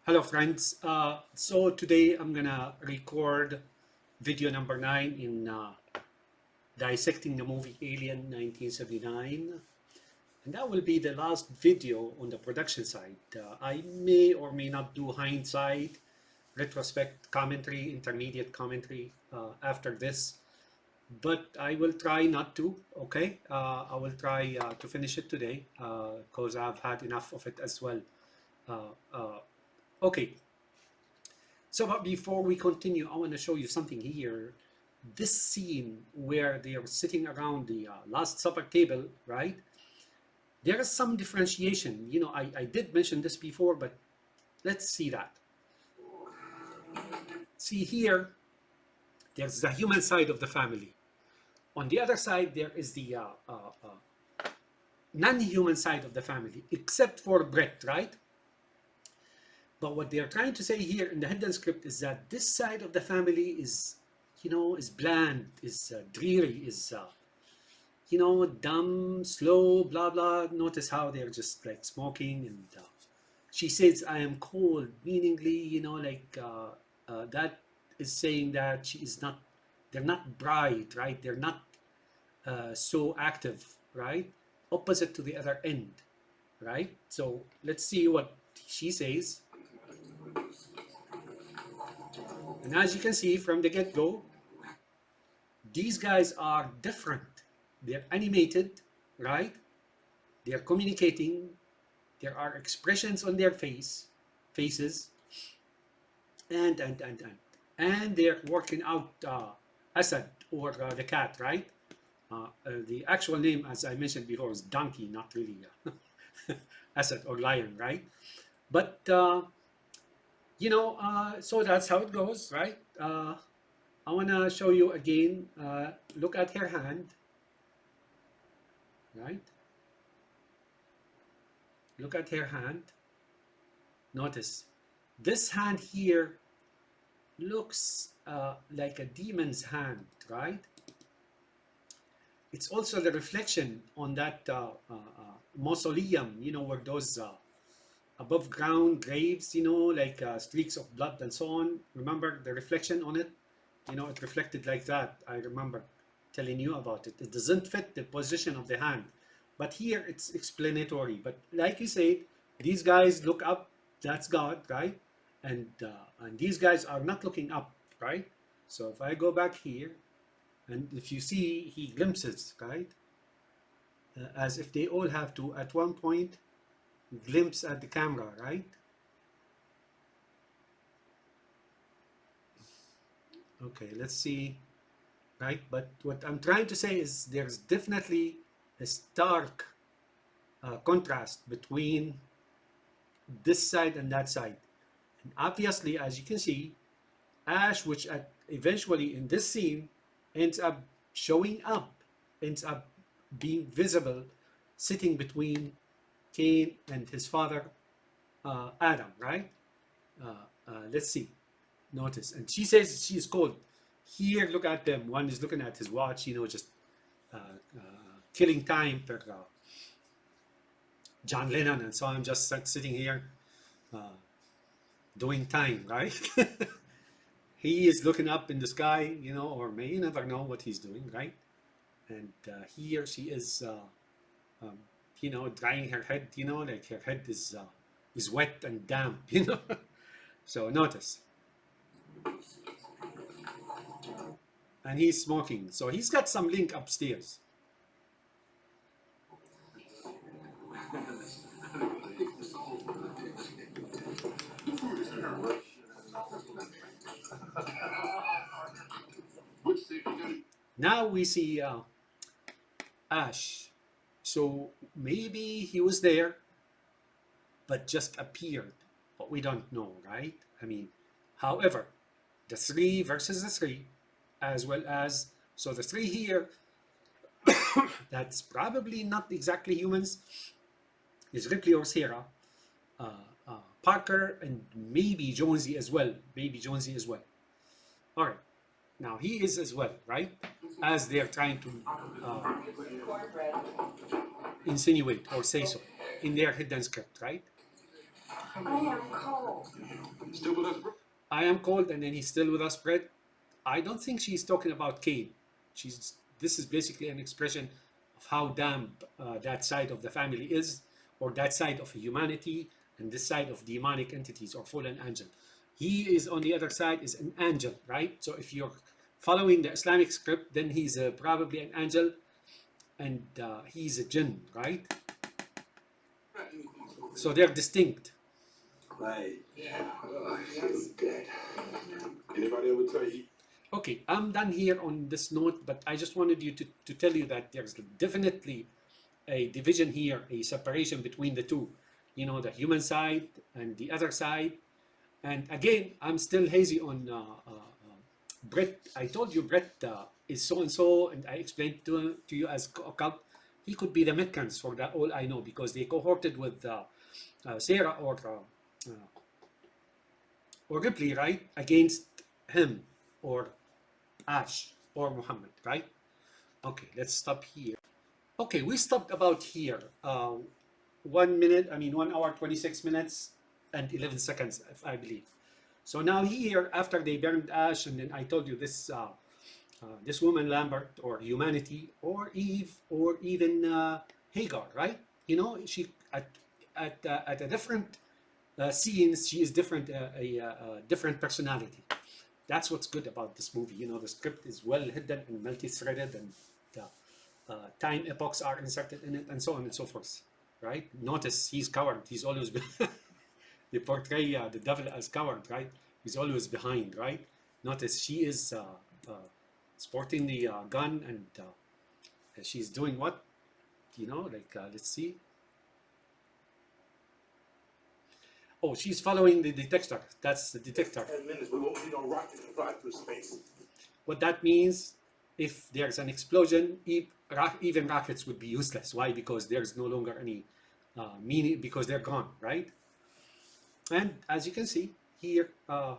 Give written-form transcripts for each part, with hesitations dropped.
Hello friends, so today I'm gonna record video number 9 in dissecting the movie Alien 1979, and that will be the last video on the production side. I may or may not do hindsight, retrospect commentary, intermediate commentary after this, but I will try not to, okay? I will try to finish it today because I've had enough of it as well. Okay. So, but before we continue, I want to show you something here. This scene where they are sitting around the Last Supper table, right? There is some differentiation. You know, I did mention this before, but let's see that. See here, there's the human side of the family. On the other side, there is the non-human side of the family, except for Brett, right? But what they are trying to say here in the hidden script is that this side of the family is, you know, is bland, is dreary, is, you know, dumb, slow, blah, blah. Notice how they're just like smoking. And she says, I am cold, meaningly, you know, like that is saying that she is not, they're not bright, right? They're not so active, right? Opposite to the other end, right? So let's see what she says. And as you can see from the get-go, these guys are different. They're animated, right? They're communicating. There are expressions on their faces, and they're working out Asad, or the cat, right? The actual name, as I mentioned before, is Donkey, not really Asad or lion, right? But you know, so that's how it goes, right? I want to show you again. Look at her hand, right? Look at her hand. Notice this hand here looks like a demon's hand, right? It's also the reflection on that mausoleum, you know, where those above ground graves, you know, like streaks of blood and so on. Remember the reflection on it? You know, it reflected like that. I remember telling you about it. It doesn't fit the position of the hand. But here it's explanatory. But like you said, these guys look up. That's God, right? And these guys are not looking up, right? So if I go back here, and if you see, he glimpses, right? As if they all have to, at one point, glimpse at the camera, right? Okay, let's see, right? But what I'm trying to say is there's definitely a stark contrast between this side and that side. And obviously, as you can see, Ash, which eventually in this scene ends up showing up, ends up being visible, sitting between Cain and his father, Adam, right? Let's see. Notice. And she says she is cold. Here, look at them. One is looking at his watch, you know, just killing time per John Lennon. And so I'm just sitting here doing time, right? He is looking up in the sky, you know, or may you never know what he's doing, right? And here she is, you know, drying her head, you know, like her head is wet and damp, you know. So notice. And he's smoking. So he's got some link upstairs. Now we see Ash. So maybe he was there, but just appeared. But we don't know, right? I mean, however, the 3 versus the 3, as well as, so the 3 here, that's probably not exactly humans, is Ripley or Sarah, Parker, and maybe Jonesy as well. Maybe Jonesy as well. All right. Now he is as well, right? As they're trying to insinuate or say so in their hidden script, right? I am cold. Still with us, bro? I am cold, and then he's still with us, Brett. I don't think she's talking about Cain. This is basically an expression of how damp that side of the family is, or that side of humanity, and this side of demonic entities or fallen angel. He is on the other side is an angel, right? So if you're following the Islamic script, then he's probably an angel, and he's a jinn, right? So they're distinct. Right. Yeah. She's dead. Anybody ever tell you? Okay, I'm done here on this note, but I just wanted you to tell you that there's definitely a division here, a separation between the two. You know, the human side and the other side. And again, I'm still hazy on Brett. I told you Brett is so and so, and I explained to you as occult. He could be the Meccans for that all I know, because they cohorted with Sarah or Ripley, right, against him or Ash or Muhammad, right? Okay, let's stop here. Okay, we stopped about here. 1 hour, 26 minutes and 11 seconds, if I believe. So now here, after they burned Ash, and then I told you this woman Lambert, or humanity, or Eve, or even Hagar, right? You know, she at a different scenes, she is different, a different personality. That's what's good about this movie. You know, the script is well hidden and multi-threaded, and the time epochs are inserted in it, and so on and so forth. Right? Notice he's coward. He's always they portray the devil as coward, right? He's always behind, right? Notice she is sporting the gun, and she's doing what? You know, like let's see. Oh, she's following the detector. That's the detector. 10 minutes, we won't need no rocket to fly through space. What that means, if there's an explosion, even rockets would be useless. Why? Because there's no longer any meaning, because they're gone, right? And as you can see here, her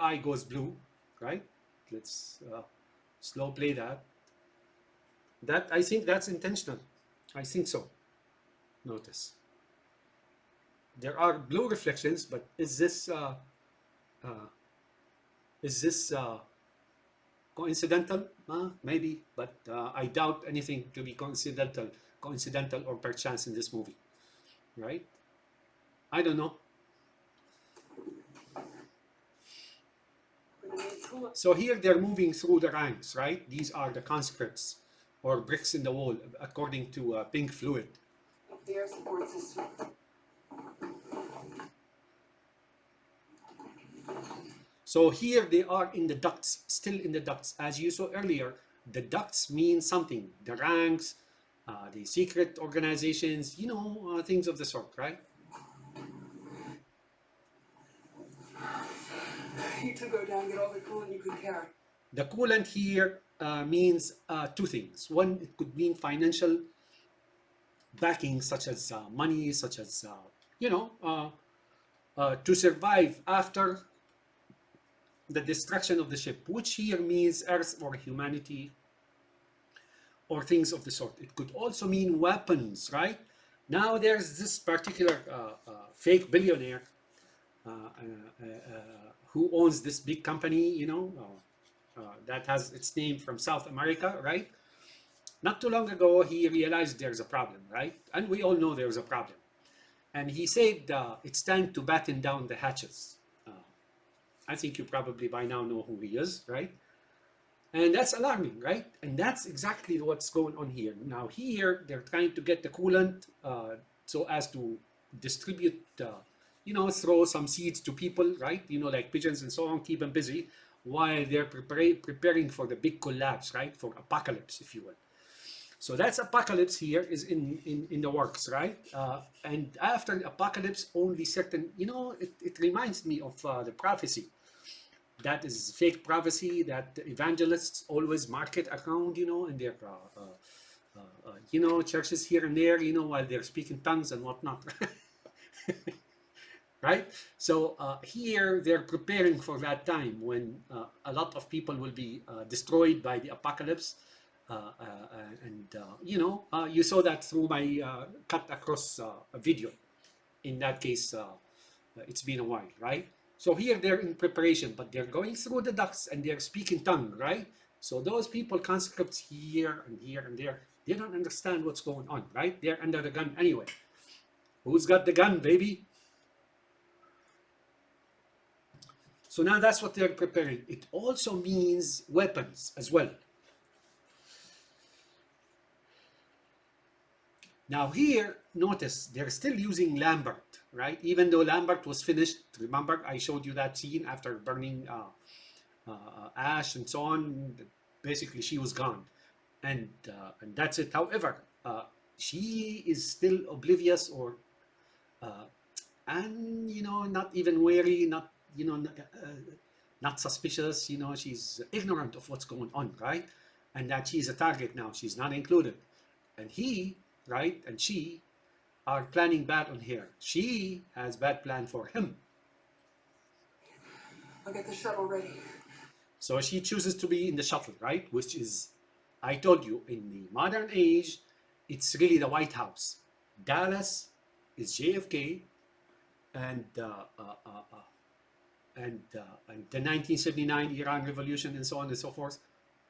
eye goes blue, right? Let's slow play that. I think that's intentional. I think so. Notice there are blue reflections, but is this coincidental? Maybe, but I doubt anything to be coincidental or perchance in this movie, right? I don't know. So here they're moving through the ranks, right? These are the conscripts, or bricks in the wall, according to Pink Fluid. The air support system. So here they are in the ducts, still in the ducts. As you saw earlier, the ducts mean something. The ranks, the secret organizations, you know, things of the sort, right? You need to go down and get all the coolant you can carry. The coolant here means two things. One, it could mean financial backing, such as money, such as, to survive after the destruction of the ship, which here means Earth or humanity or things of the sort. It could also mean weapons, right? Now there's this particular fake billionaire who owns this big company, you know, that has its name from South America, right? Not too long ago, he realized there's a problem, right? And we all know there's a problem. And he said it's time to batten down the hatches. I think you probably by now know who he is, right? And that's alarming, right? And that's exactly what's going on here. Now here, they're trying to get the coolant so as to distribute, throw some seeds to people, right? You know, like pigeons and so on, keep them busy while they're preparing for the big collapse, right? For apocalypse, if you will. So that's apocalypse here is in the works, right? And after the apocalypse, only certain, it reminds me of the prophecy. That is fake prophecy that the evangelists always market around, in their, churches here and there, while they're speaking tongues and whatnot. Right? So here they're preparing for that time when a lot of people will be destroyed by the apocalypse. You saw that through my cut across video. In that case, It's been a while, right? So here they're in preparation, but they're going through the ducts and they're speaking tongue, right? So those people, conscripts here and here and there, they don't understand what's going on, right? They're under the gun anyway. Who's got the gun, baby? So now that's what they're preparing. It also means weapons as well. Now here, notice they're still using Lambert, right? Even though Lambert was finished. Remember, I showed you that scene after burning Ash and so on. Basically, she was gone, and that's it. However, she is still oblivious, or and not even wary, not not suspicious. She's ignorant of what's going on, right? And that she's a target now. She's not included, and he, right, and she are planning bad on her. She has bad plan for him. I'll get the shuttle ready. So she chooses to be in the shuttle, right? Which is, I told you, in the modern age, it's really the White House. Dallas is JFK, and the 1979 Iran Revolution, and so on and so forth.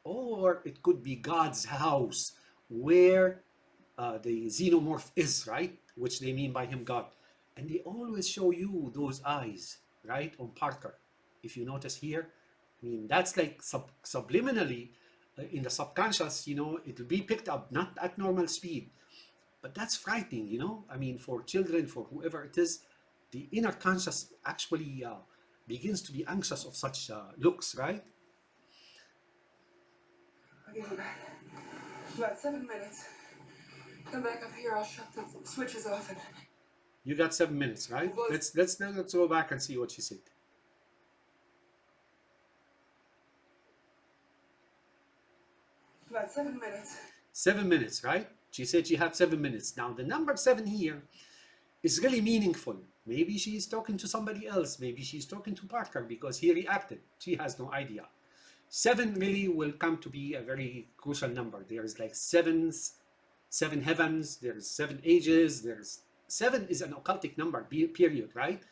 Or it could be God's house, where the xenomorph is, right? Which they mean by him God. And they always show you those eyes, right, on Parker. If you notice here, I mean, that's like subliminally in the subconscious, it will be picked up, not at normal speed. But that's frightening, I mean, for children, for whoever it is, the inner conscious actually begins to be anxious of such looks, right? I'll give you back. About 7 minutes. Come back up here, I'll shut the switches off and... You got 7 minutes, right? Let's go back and see what she said. About 7 minutes. 7 minutes, right? She said she had 7 minutes. Now, the number 7 here is really meaningful. Maybe she's talking to somebody else. Maybe she's talking to Parker because he reacted. She has no idea. 7 really will come to be a very crucial number. There's like 7 heavens. There's 7 ages. There's 7 is an occultic number, period, right?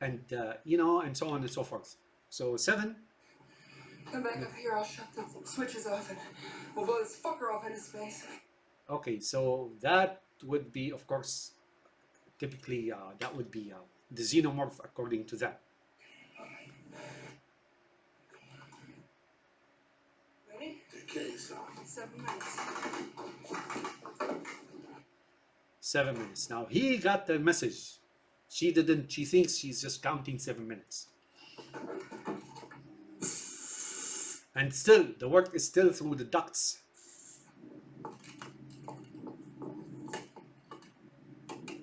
And, and so on and so forth. So 7. Come back up here, I'll shut the switches off and we'll blow this fucker off into space. Okay, so that would be, of course, typically that would be the xenomorph according to that. Ready? Okay, so 7 minutes. 7 minutes. Now he got the message. She didn't. She thinks she's just counting 7 minutes. And still, the work is still through the ducts.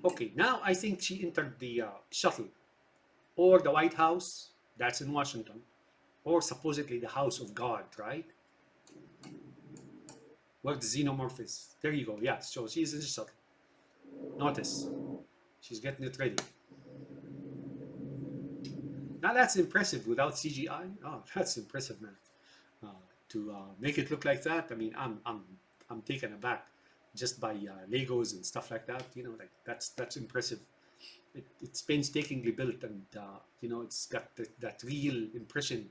Okay, now I think she entered the shuttle, or the White House, that's in Washington, or supposedly the House of God, right? Where the xenomorph is. There you go, yeah, so she's in the shuttle. Notice, she's getting it ready. Now that's impressive without CGI. Oh, that's impressive, man. To make it look like that, I mean, I'm taken aback just by Legos and stuff like that. Like that's impressive. It's painstakingly built, and it's got that real impression.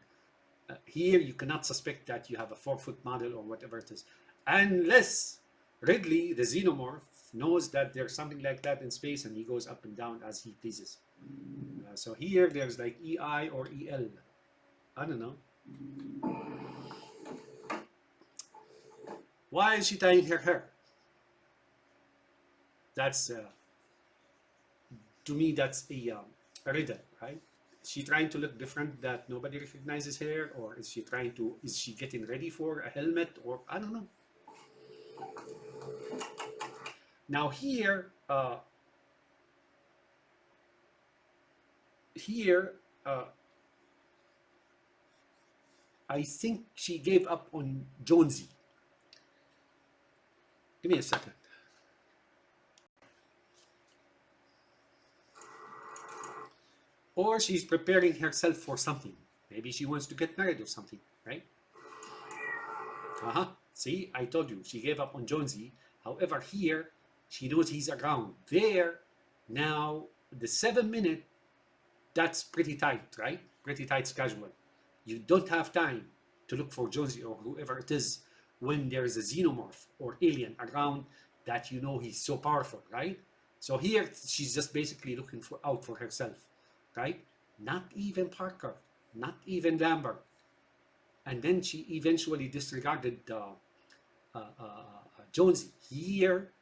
Here you cannot suspect that you have a 4-foot model or whatever it is, unless Ridley, the xenomorph, knows that there's something like that in space, and he goes up and down as he pleases. So here there's like EI or EL. I don't know. Why is she tying her hair? That's, to me, that's a riddle, right? Is she trying to look different that nobody recognizes her? Or is she getting ready for a helmet? Or, I don't know. Now here, I think she gave up on Jonesy. Give me a second. Or she's preparing herself for something. Maybe she wants to get married or something, right? See, I told you, she gave up on Jonesy. However, here, she knows he's around. There, now, the 7 minute that's pretty tight, right? Pretty tight schedule. You don't have time to look for Jonesy or whoever it is when there is a xenomorph or alien around that you know he's so powerful, right? So here she's just basically looking out for herself, right? Not even Parker, not even Lambert. And then she eventually disregarded Jonesy. Here,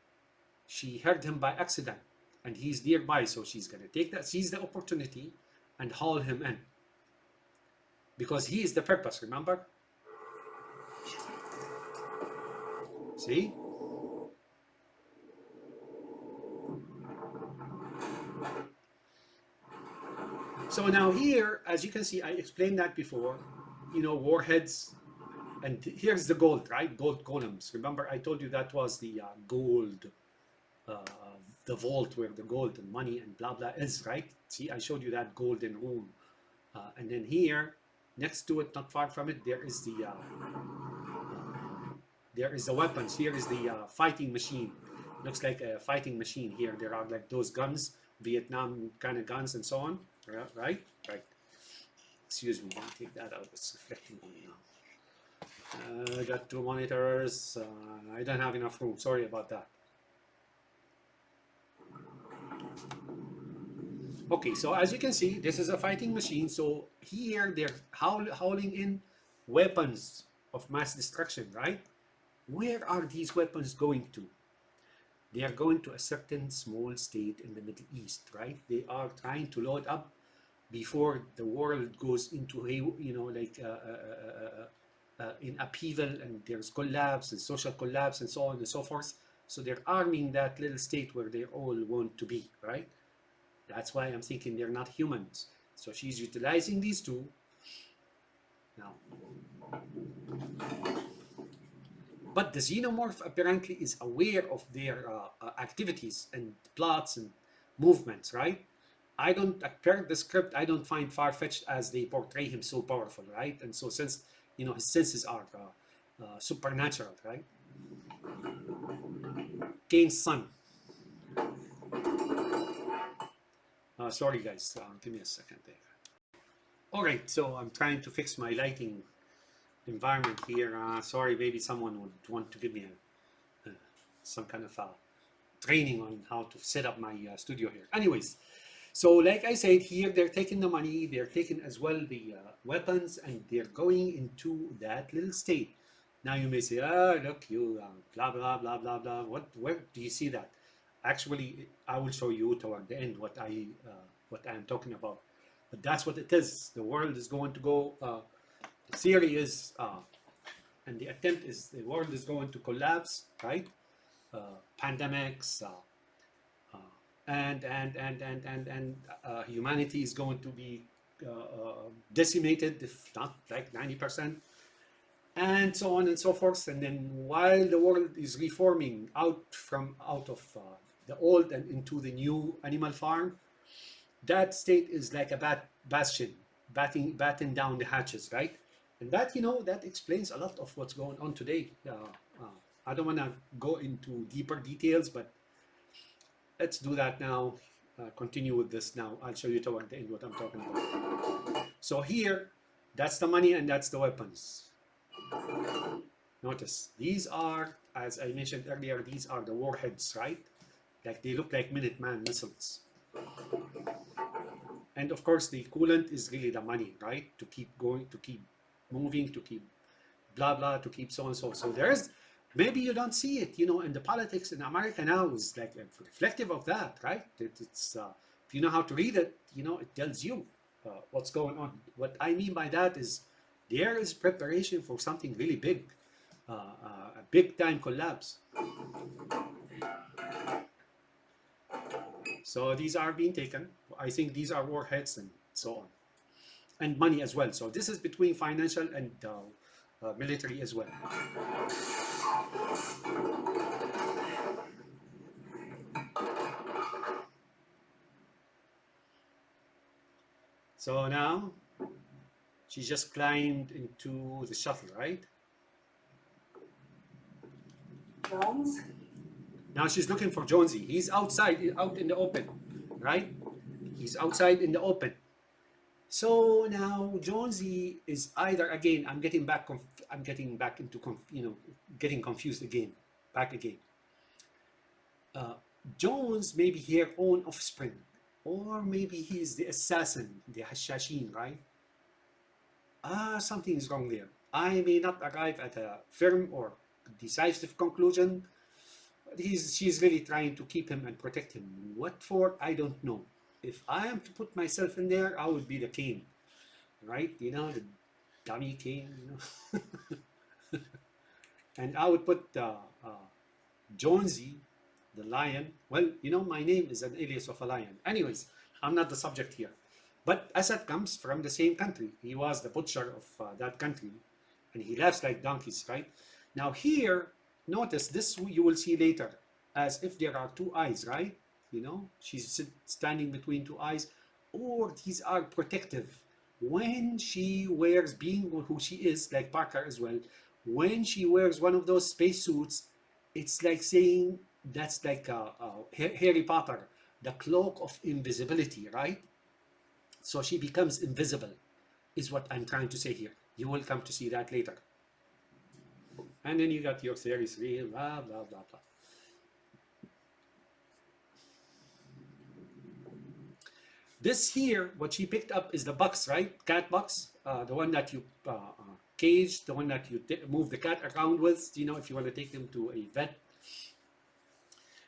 she heard him by accident, and he's nearby, so she's gonna seize the opportunity, and haul him in, because he is the purpose. Remember? See? So now here, as you can see, I explained that before. You know, warheads, and here's the gold, right? Gold columns. Remember, I told you that was the gold, the vault where the gold and money and blah blah is, right? See, I showed you that golden room, and then here, next to it, not far from it, there is the weapons. Here is the fighting machine. Looks like a fighting machine here. There are like those guns, Vietnam kind of guns and so on, right? Right. Excuse me, let me take that out. It's reflecting on me now. I got 2 monitors. I don't have enough room. Sorry about that. Okay, so as you can see, this is a fighting machine. So here they're hauling in weapons of mass destruction, right? Where are these weapons going to? They are going to a certain small state in the Middle East, right? They are trying to load up before the world goes into, you know, like in upheaval, and there's collapse and social collapse and so on and so forth. So they're arming that little state where they all want to be, right? That's why I'm thinking they're not humans. So she's utilizing these two. Now, but the xenomorph apparently is aware of their activities and plots and movements, right? I don't, per the script, I don't find far-fetched as they portray him so powerful, right? And so since, you know, his senses are supernatural, right? Kane's son. Sorry guys, give me a second there. All right, so I'm trying to fix my lighting environment here. Sorry, maybe someone would want to give me some kind of training on how to set up my studio here. Anyways, so like I said, here they're taking the money, they're taking as well the weapons, and they're going into that little state. Now you may say, look, you blah, blah, blah, blah, blah. Where do you see that? Actually, I will show you toward the end what I'm talking about. But that's what it is. The world is going to go, the theory is, and the attempt is, the world is going to collapse, right? Pandemics, and humanity is going to be decimated, if not like 90%. And so on and so forth. And then while the world is reforming out of the old and into the new animal farm, that state is like a bastion, batten down the hatches, right? And that, you know, that explains a lot of what's going on today. I don't want to go into deeper details, but let's do that now. Continue with this now. I'll show you toward the end what I'm talking about. So here, that's the money and that's the weapons. Notice, these are, as I mentioned earlier, these are the warheads, right? Like they look like Minuteman missiles. And of course, the coolant is really the money, right? To keep going, to keep moving, to keep blah, blah, to keep so and so. So there's, maybe you don't see it, you know, and the politics in America now is like reflective of that, right? It's if you know how to read it, you know, it tells you what's going on. What I mean by that is there is preparation for something really big, a big time collapse. So these are being taken. I think these are warheads and so on. And money as well. So this is between financial and military as well. So now she just climbed into the shuttle, right? Jones? Now she's looking for Jonesy. He's outside, out in the open, right? He's outside in the open. So now Jonesy is either, again, I'm getting back into getting confused again, back again. Jones maybe her own offspring, or maybe he's the assassin, the Hashashin, right? Something is wrong there. I may not arrive at a firm or decisive conclusion, but she's really trying to keep him and protect him. What for? I don't know. If I am to put myself in there, I would be the king, right? You know, the dummy king, you know. And I would put Jonesy, the lion. Well, you know, my name is an alias of a lion. Anyways, I'm not the subject here. But Assad comes from the same country. He was the butcher of that country, and he laughs like donkeys, right? Now here, notice this you will see later, as if there are two eyes, right? You know, she's standing between two eyes, or these are protective. When she wears, being who she is, like Parker as well, when she wears one of those spacesuits, it's like saying that's like Harry Potter, the cloak of invisibility, right? So she becomes invisible, is what I'm trying to say here. You will come to see that later. And then you got your series 3, blah, blah, blah, blah. This here, what she picked up is the box, right? Cat box, the one that you cage, the one that you move the cat around with, you know, if you want to take them to a vet.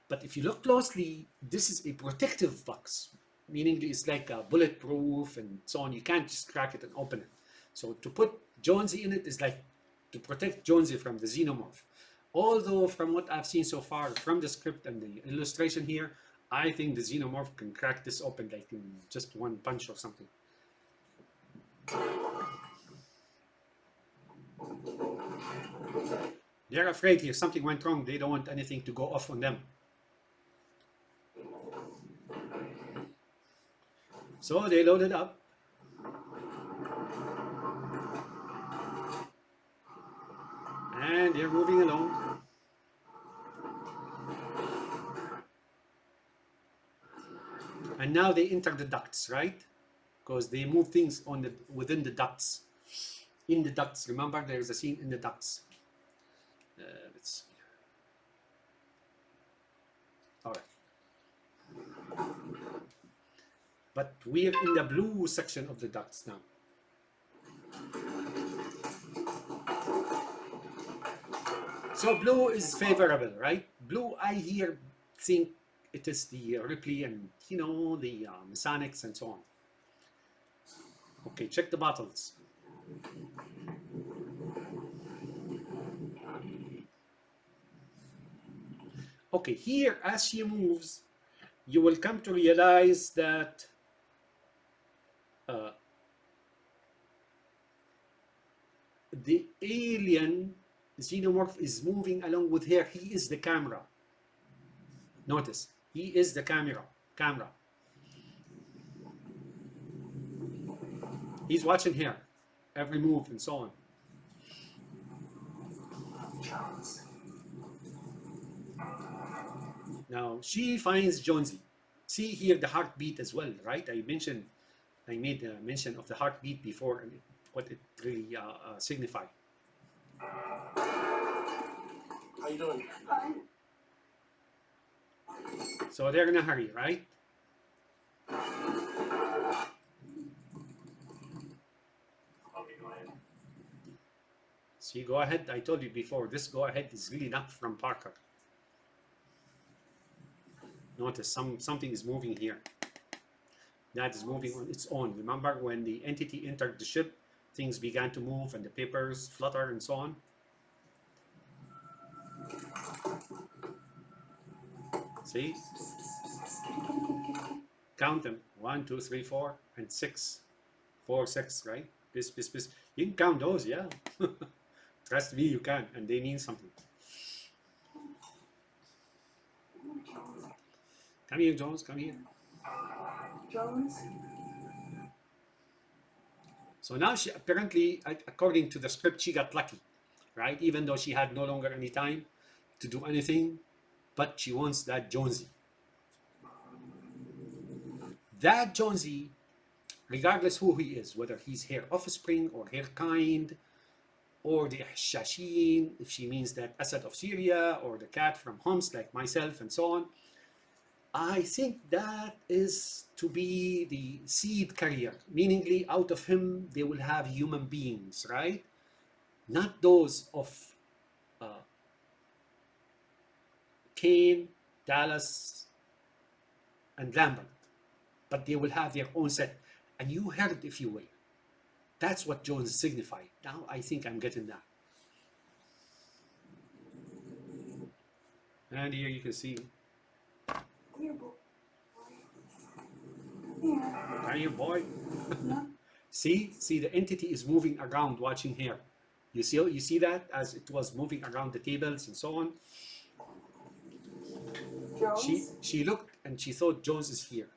But if you look closely, this is a protective box, meaning it's like bulletproof and so on. You can't just crack it and open it. So to put Jonesy in it is like to protect Jonesy from the xenomorph. Although from what I've seen so far from the script and the illustration here, I think the xenomorph can crack this open like in just one punch or something. They're afraid here something went wrong. They don't want anything to go off on them. So they loaded up. And they're moving along. And now they enter the ducts, right? Because they move things within the ducts. In the ducts. Remember, there's a scene in the ducts. Let's see. All right. But we're in the blue section of the ducts now. So blue is favorable, right? Blue, I here think it is the Ripley and, you know, the Masonics and so on. Okay, check the bottles. Okay, here, as she moves, you will come to realize that the alien xenomorph is moving along with her. He is the camera. Notice, he is the camera. He's watching her, every move and so on. Now she finds Jonesy. See here the heartbeat as well, right? I made a mention of the heartbeat before and what it really signified. How you doing? Fine. So they're in a hurry, right? Okay, go ahead. See, go ahead. I told you before, this go ahead is really not from Parker. Notice something is moving here. That is moving on its own. Remember when the entity entered the ship, things began to move and the papers flutter and so on. See? Count them. 1, 2, 3, 4, and 6. 4, 6, right? This. You can count those, yeah. Trust me, you can, and they mean something. Come here, Jones, come here. Jones? So now she apparently, according to the script, she got lucky, right? Even though she had no longer any time to do anything, but she wants that Jonesy. That Jonesy regardless who he is, whether he's her offspring or her kind, or the Shashin, if she means that Asad of Syria, or the cat from Homs, like myself, and so on. I think that is to be the seed carrier, meaningly out of him they will have human beings, right? Not those of Cain, Dallas, and Lambert, but they will have their own set. And you heard, if you will. That's what Jones signified. Now I think I'm getting that. And here you can see. Here, boy. Here. Are you boy? No. See the entity is moving around, watching here. You see that as it was moving around the tables and so on. Jones? She looked and she thought Jones is here,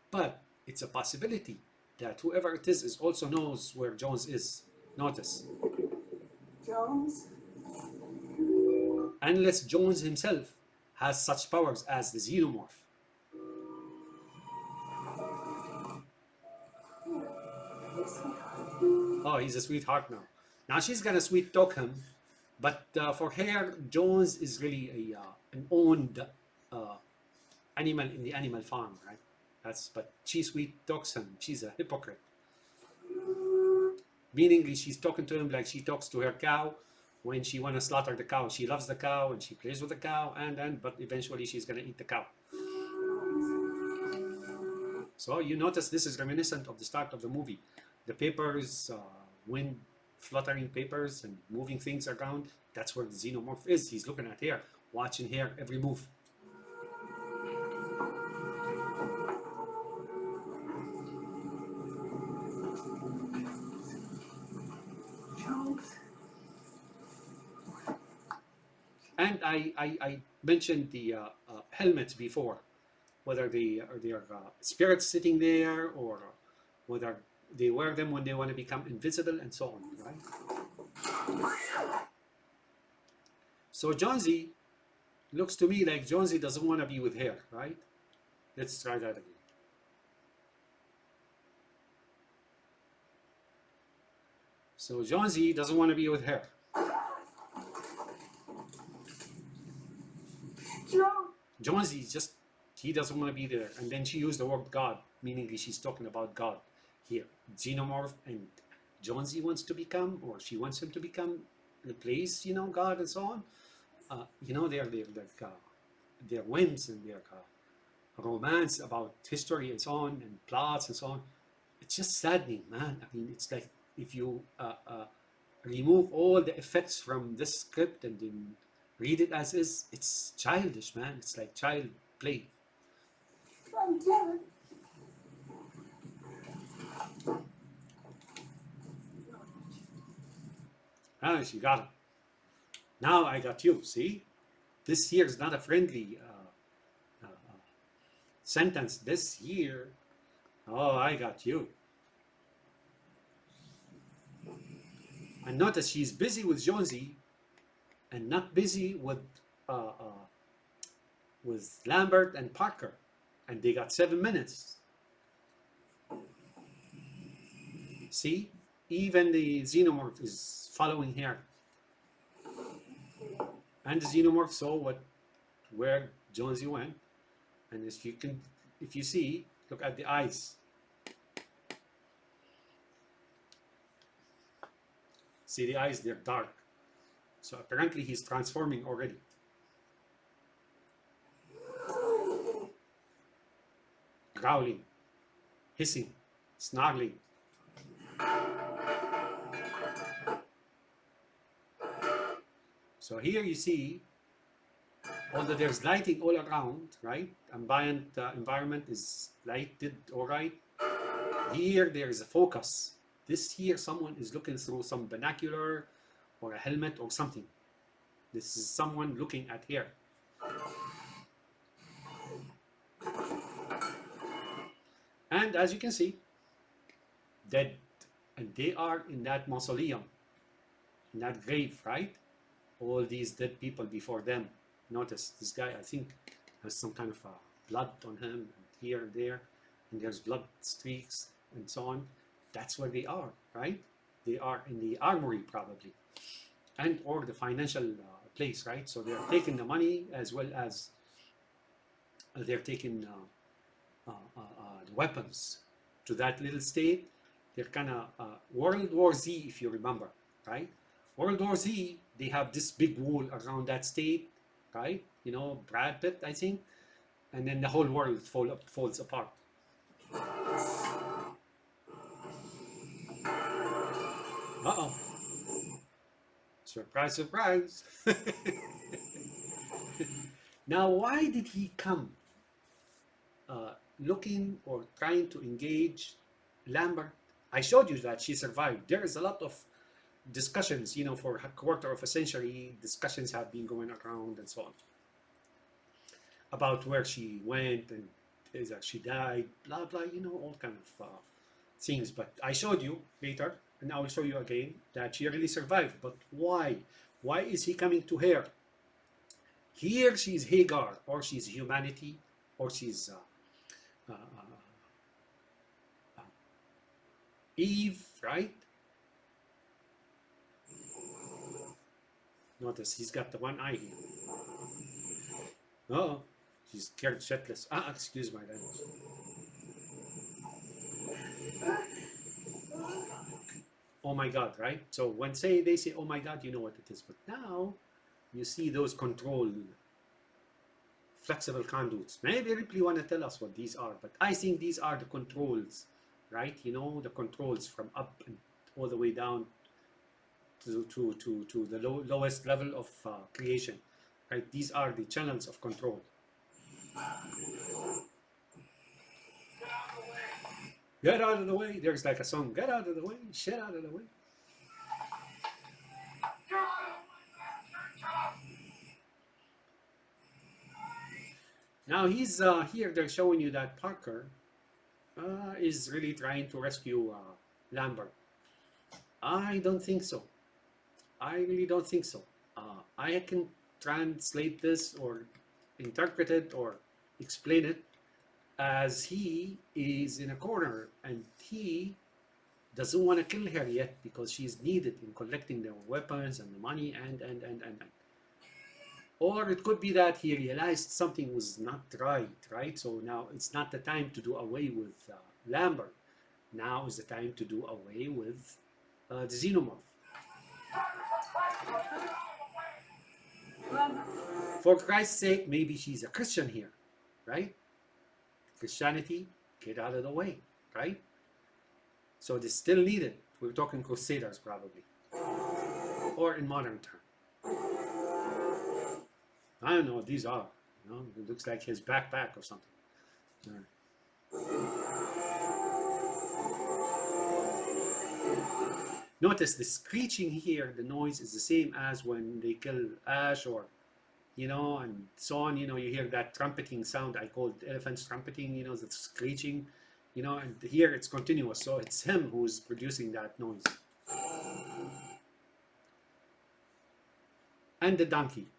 but it's a possibility that whoever it is also knows where Jones is. Notice, Jones? unless Jones himself has such powers as the xenomorph. Oh, he's a sweetheart now. Now she's gonna sweet talk him, but for her, Jones is really an owned animal in the animal farm, right? But she sweet talks him. She's a hypocrite. Meaning she's talking to him like she talks to her cow when she wanna slaughter the cow. She loves the cow and she plays with the cow, but eventually she's gonna eat the cow. So you notice this is reminiscent of the start of the movie. The papers, wind fluttering papers and moving things around. That's where the xenomorph is. He's looking at her, watching her every move. Jones? And I mentioned the helmets before, whether they are spirits sitting there or whether they wear them when they want to become invisible and so on, right? So Jonesy looks to me like Jonesy doesn't want to be with her, right? Let's try that again. So Jonesy doesn't want to be with her. Jonesy he doesn't want to be there. And then she used the word God, meaning she's talking about God here. Xenomorph, and Jonesy wants to become, or she wants him to become, replace, God and so on. Their whims and their romance about history and so on, and plots and so on. It's just saddening, man. I mean, it's like if you remove all the effects from this script and then read it as is, it's childish, man. It's like child play. I'm dead. Ah, she got him. Now I got you, see? This here is not a friendly sentence. This here, oh, I got you. And notice she's busy with Jonesy and not busy with Lambert and Parker. And they got 7 minutes. See? Even the xenomorph is following her. And the xenomorph saw where Jonesy went. And if you see, look at the eyes. See the eyes, they're dark. So apparently he's transforming already. Growling, hissing, snarling. So here you see, although there's lighting all around, right? Ambient environment is lighted, all right. Here there is a focus. This here, someone is looking through some binocular or a helmet or something. This is someone looking at here. And as you can see, dead. And they are in that mausoleum, in that grave, right? All these dead people before them. Notice this guy, I think, has some kind of blood on him, and here and there, and there's blood streaks and so on, that's where they are, right? They are in the armory probably, and or the financial place, right? So they're taking the money as well as they're taking the weapons to that little state. They're kind of World War Z, if you remember, right? World War Z, they have this big wall around that state, right? You know, Brad Pitt, I think, and then the whole world falls apart. Uh-oh. Surprise, surprise. Now, why did he come looking or trying to engage Lambert? I showed you that she survived. There is a lot of discussions, you know, for a quarter of a century, discussions have been going around and so on about where she went and is that she died, blah blah, you know, all kind of things. But I showed you later, and I will show you again that she really survived. But why? Why is he coming to her? Here she's Hagar, or she's humanity, or she's Eve, right? Notice he's got the one eye here. Oh, she's scared shitless. Excuse my language. Oh my God, right? So when they say, oh my God, you know what it is. But now you see those control flexible conduits. Maybe Ripley want to tell us what these are, but I think these are the controls, right? You know, the controls from up and all the way down to the lowest level of creation, right? These are the channels of control. Get out of the way. There's like a song. Get out of the way. Shit out of the way. Now he's here. They're showing you that Parker is really trying to rescue Lambert. I don't think so. I really don't think so. I can translate this or interpret it or explain it as he is in a corner and he doesn't want to kill her yet because she's needed in collecting the weapons and the money and. Or it could be that he realized something was not right? So now it's not the time to do away with Lambert. Now is the time to do away with the xenomorph. For Christ's sake, maybe she's a Christian here, right? Christianity, get out of the way, right? So they still needed. We're talking Crusaders probably, or in modern terms. I don't know what these are. You know, it looks like his backpack or something. Notice the screeching here, the noise is the same as when they kill Ash or, you know, and so on. You know, you hear that trumpeting sound. I call it elephants trumpeting, you know, the screeching, you know, and here it's continuous. So it's him who's producing that noise. And the donkey.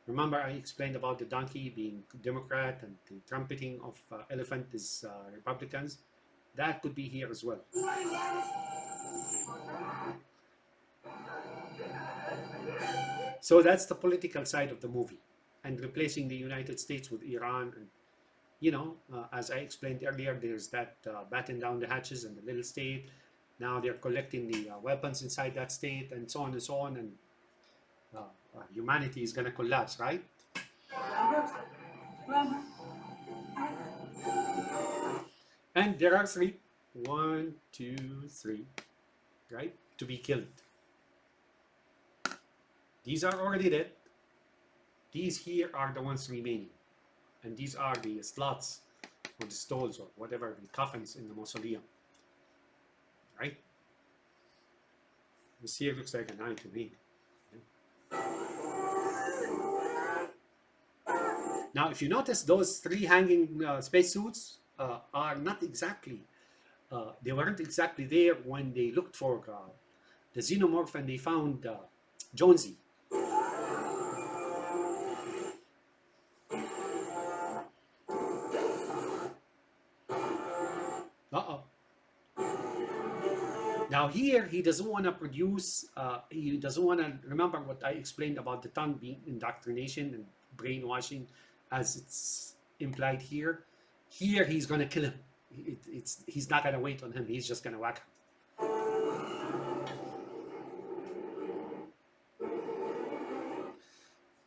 Remember I explained about the donkey being Democrat and the trumpeting of elephant is Republicans. That could be here as well. So that's the political side of the movie, and replacing the United States with Iran. And, you know, as I explained earlier, there's that batten down the hatches in the little state. Now they're collecting the weapons inside that state and so on and so on. And humanity is going to collapse, right? And there are 3. 1, 2, 3, right? To be killed. These are already dead. These here are the ones remaining. And these are the slots or the stalls or whatever, the coffins in the mausoleum. Right? This here looks like an eye to me. Now, if you notice, those 3 hanging spacesuits are not exactly, they weren't exactly there when they looked for the xenomorph and they found Jonesy. Uh-oh. Now here, he doesn't want to produce, he doesn't want to remember what I explained about the tongue being indoctrination and brainwashing as it's implied here. Here, he's going to kill him. He's not going to wait on him. He's just going to whack him.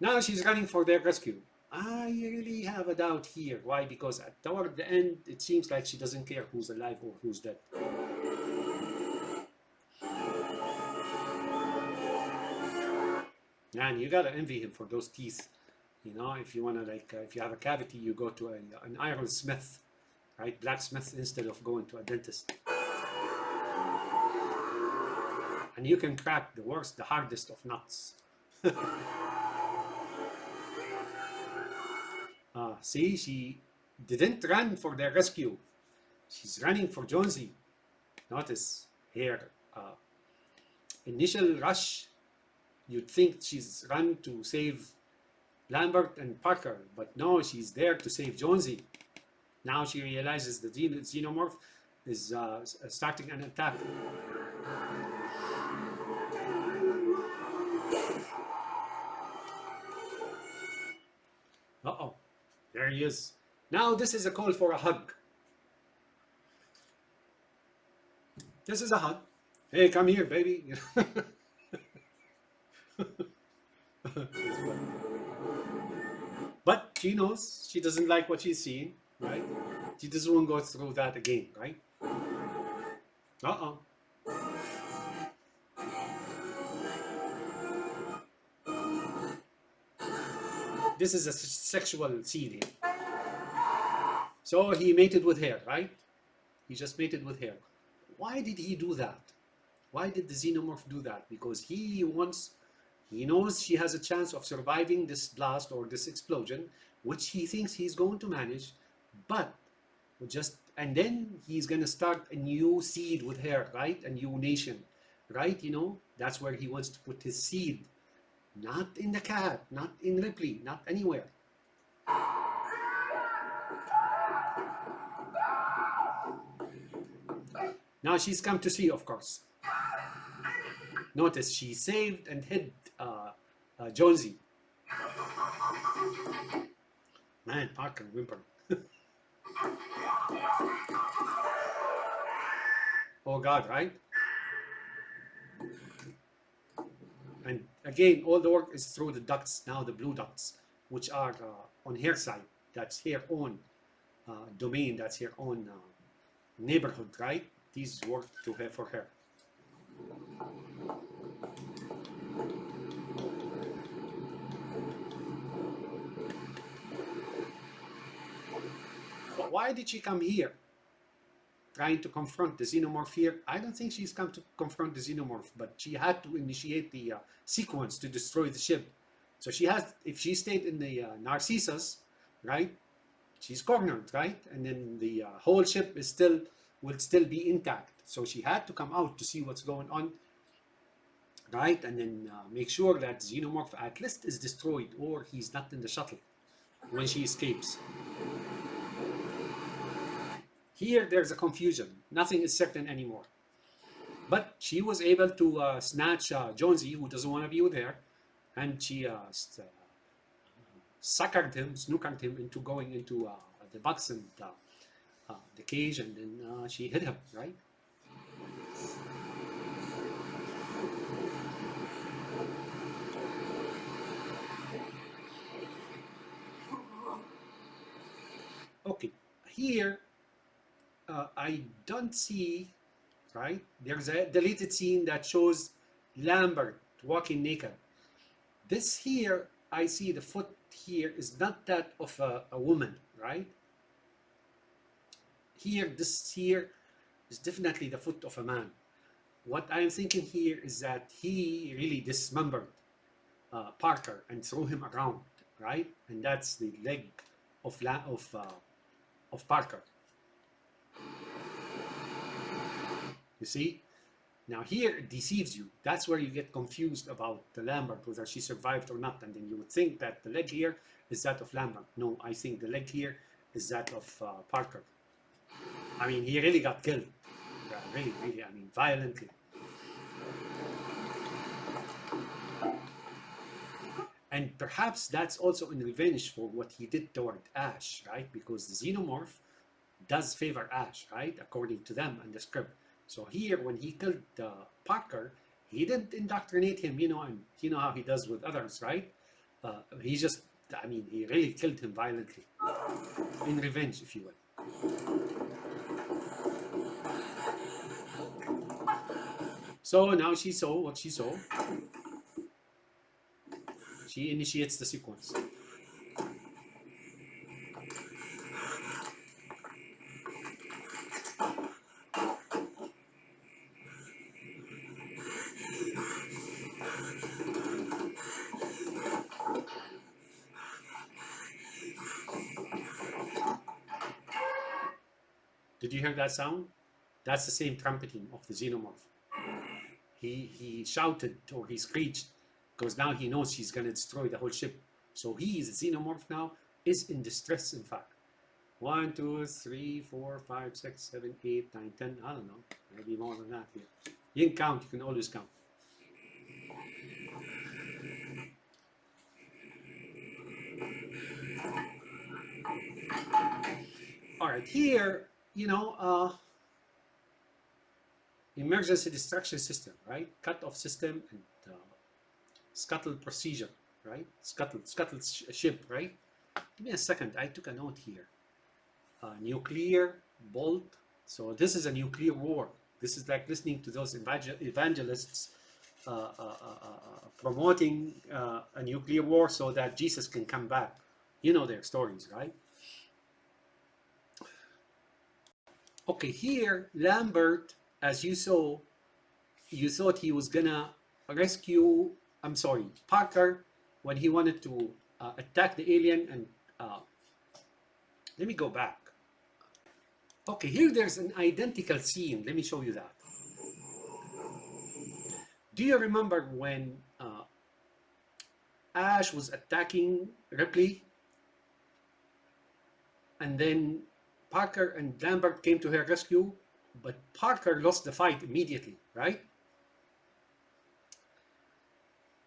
Now she's running for their rescue. I really have a doubt here. Why? Because toward the end, it seems like she doesn't care who's alive or who's dead. Man, you gotta envy him for those teeth. You know, if you wanna if you have a cavity, you go to an iron smith, right? Blacksmith instead of going to a dentist. And you can crack the worst, the hardest of nuts. See, she didn't run for their rescue. She's running for Jonesy. Notice here, initial rush, you'd think she's run to save Lambert and Parker, but no, she's there to save Jonesy. Now she realizes the xenomorph is starting an attack. Uh-oh, there he is. Now this is a call for a hug. This is a hug. Hey, come here, baby. But she knows she doesn't like what she's seeing, right? She doesn't want to go through that again, right? Uh-oh. This is a sexual scene. So he mated with her, right? He just mated with her. Why did he do that? Why did the xenomorph do that? Because he knows she has a chance of surviving this blast or this explosion, which he thinks he's going to manage, but and then he's going to start a new seed with her, right? A new nation, right? You know, that's where he wants to put his seed. Not in the cat, not in Ripley, not anywhere. Now she's come to see, of course. Notice she saved and hid Jonesy. Man, Parker whimpered. Oh God, right? And again, all the work is through the ducts, now the blue ducts, which are on her side. That's her own domain, that's her own neighborhood, right? These work for her. But why did she come here? Trying to confront the xenomorph here. I don't think she's come to confront the xenomorph, but she had to initiate the sequence to destroy the ship. So she has, if she stayed in the Narcissus, right, she's cornered, right? And then the whole ship will still be intact. So she had to come out to see what's going on, right? And then make sure that xenomorph at least is destroyed or he's not in the shuttle when she escapes. Here, there's a confusion. Nothing is certain anymore. But she was able to snatch Jonesy, who doesn't want to be with her, and she snookered him into going into the box and the cage, and then she hit him, right? Okay, here I don't see, right? There's a deleted scene that shows Lambert walking naked. This here, I see the foot here is not that of a woman, right? Here, this here is definitely the foot of a man. What I'm thinking here is that he really dismembered Parker and threw him around, right? And that's the leg of Parker. You see? Now here it deceives you. That's where you get confused about the Lambert, whether she survived or not. And then you would think that the leg here is that of Lambert. No, I think the leg here is that of Parker. I mean, he really got killed. Yeah, really, really, I mean, violently. And perhaps that's also in revenge for what he did toward Ash, right? Because the xenomorph does favor Ash, right? According to them and the script. So here, when he killed Parker, he didn't indoctrinate him, you know, and you know how he does with others, right? He just, I mean, he really killed him violently. In revenge, if you will. So now she saw what she saw. She initiates the sequence. Did you hear that sound? That's the same trumpeting of the xenomorph. He shouted or he screeched because now he knows he's going to destroy the whole ship. So he, the xenomorph now, is in distress, in fact. 1, 2, 3, 4, 5, 6, 7, 8, 9, 10. I don't know. Maybe more than that here. You can count. You can always count. All right. Here, you know, emergency destruction system, right? Cut-off system and scuttle procedure, right? Scuttle ship, right? Give me a second. I took a note here. Nuclear bolt. So this is a nuclear war. This is like listening to those evangelists promoting a nuclear war so that Jesus can come back. You know their stories, right? Okay, here Lambert, as you saw, you thought he was gonna rescue. I'm sorry, Parker, when he wanted to attack the alien. And let me go back. Okay, here there's an identical scene. Let me show you that. Do you remember when Ash was attacking Ripley? And then Parker and Lambert came to her rescue, but Parker lost the fight immediately, right?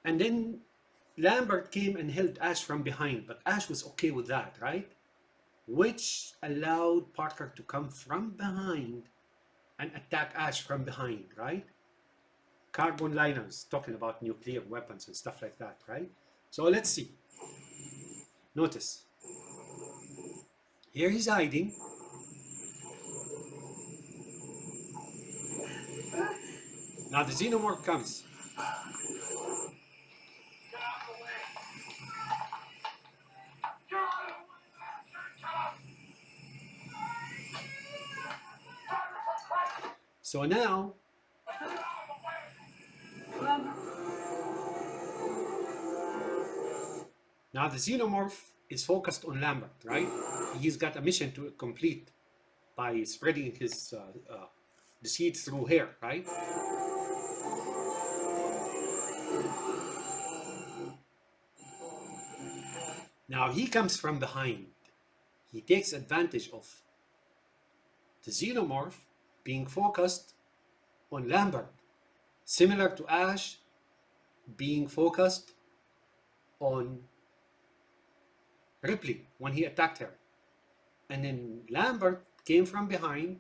And then Lambert came and held Ash from behind, but Ash was okay with that, right? Which allowed Parker to come from behind and attack Ash from behind, right? Carbon liners, talking about nuclear weapons and stuff like that, right? So let's see. Notice. Here he's hiding. Now the xenomorph comes. So now, the xenomorph is focused on Lambert, right? He's got a mission to complete by spreading his the seeds through hair, right? Now he comes from behind. He takes advantage of the xenomorph being focused on Lambert, similar to Ash being focused on Ripley when he attacked her. And then Lambert came from behind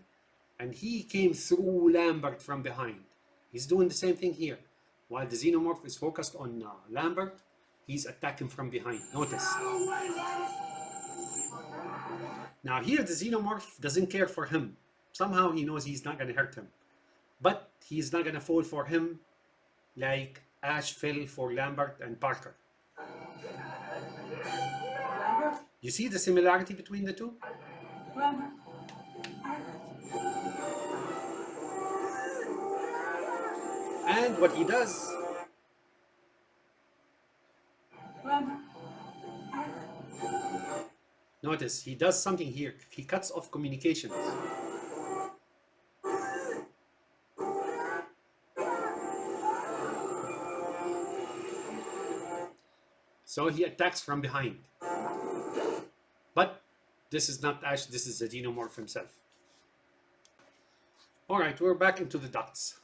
and he came through Lambert from behind. He's doing the same thing here. While the xenomorph is focused on Lambert, he's attacking from behind. Notice. Now here the xenomorph doesn't care for him. Somehow he knows he's not going to hurt him. But he's not going to fall for him like Ash fell for Lambert and Parker. You see the similarity between the two? And what he does, notice he does something here. He cuts off communications. So he attacks from behind. But this is not Ash, this is the xenomorph himself. All right, we're back into the dots.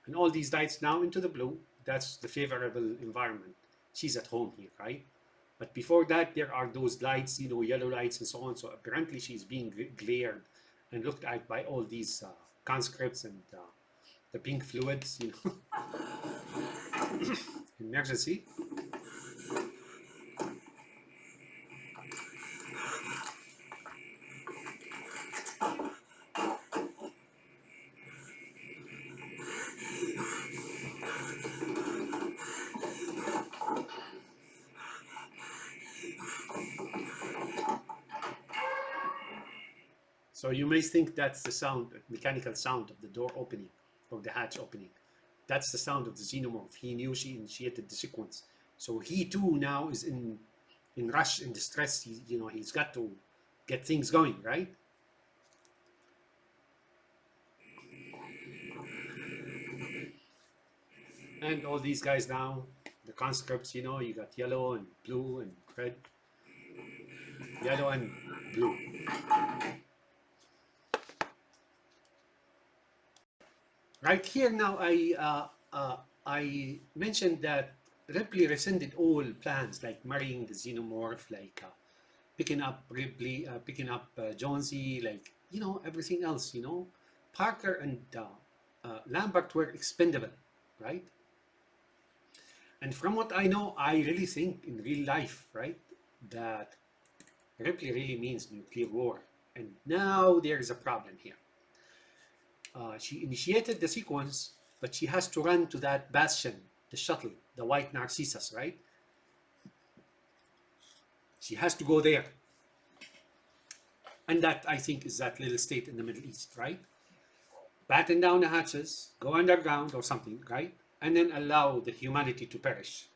And all these lights now into the blue. That's the favorable environment. She's at home here, right? But before that, there are those lights, yellow lights and so on. So apparently she's being glared and looked at by all these conscripts and the pink fluids, emergency. So you may think that's the sound, mechanical sound of the door opening or the hatch opening. That's the sound of the xenomorph. He knew she initiated the sequence. So he too now is in rush, in distress. He's got to get things going, right? And all these guys now, the conscripts, you got yellow and blue and red. Yellow and blue. Right here now, I mentioned that Ripley rescinded all plans, like marrying the xenomorph, like picking up Ripley, picking up Jonesy, like everything else. Parker and Lambert were expendable, right? And from what I know, I really think in real life, right, that Ripley really means nuclear war. And now there's a problem here. She initiated the sequence, but she has to run to that bastion, the shuttle, the white Narcissus, right? She has to go there. And that, I think, is that little state in the Middle East, right? Batten down the hatches, go underground or something, right? And then allow the humanity to perish.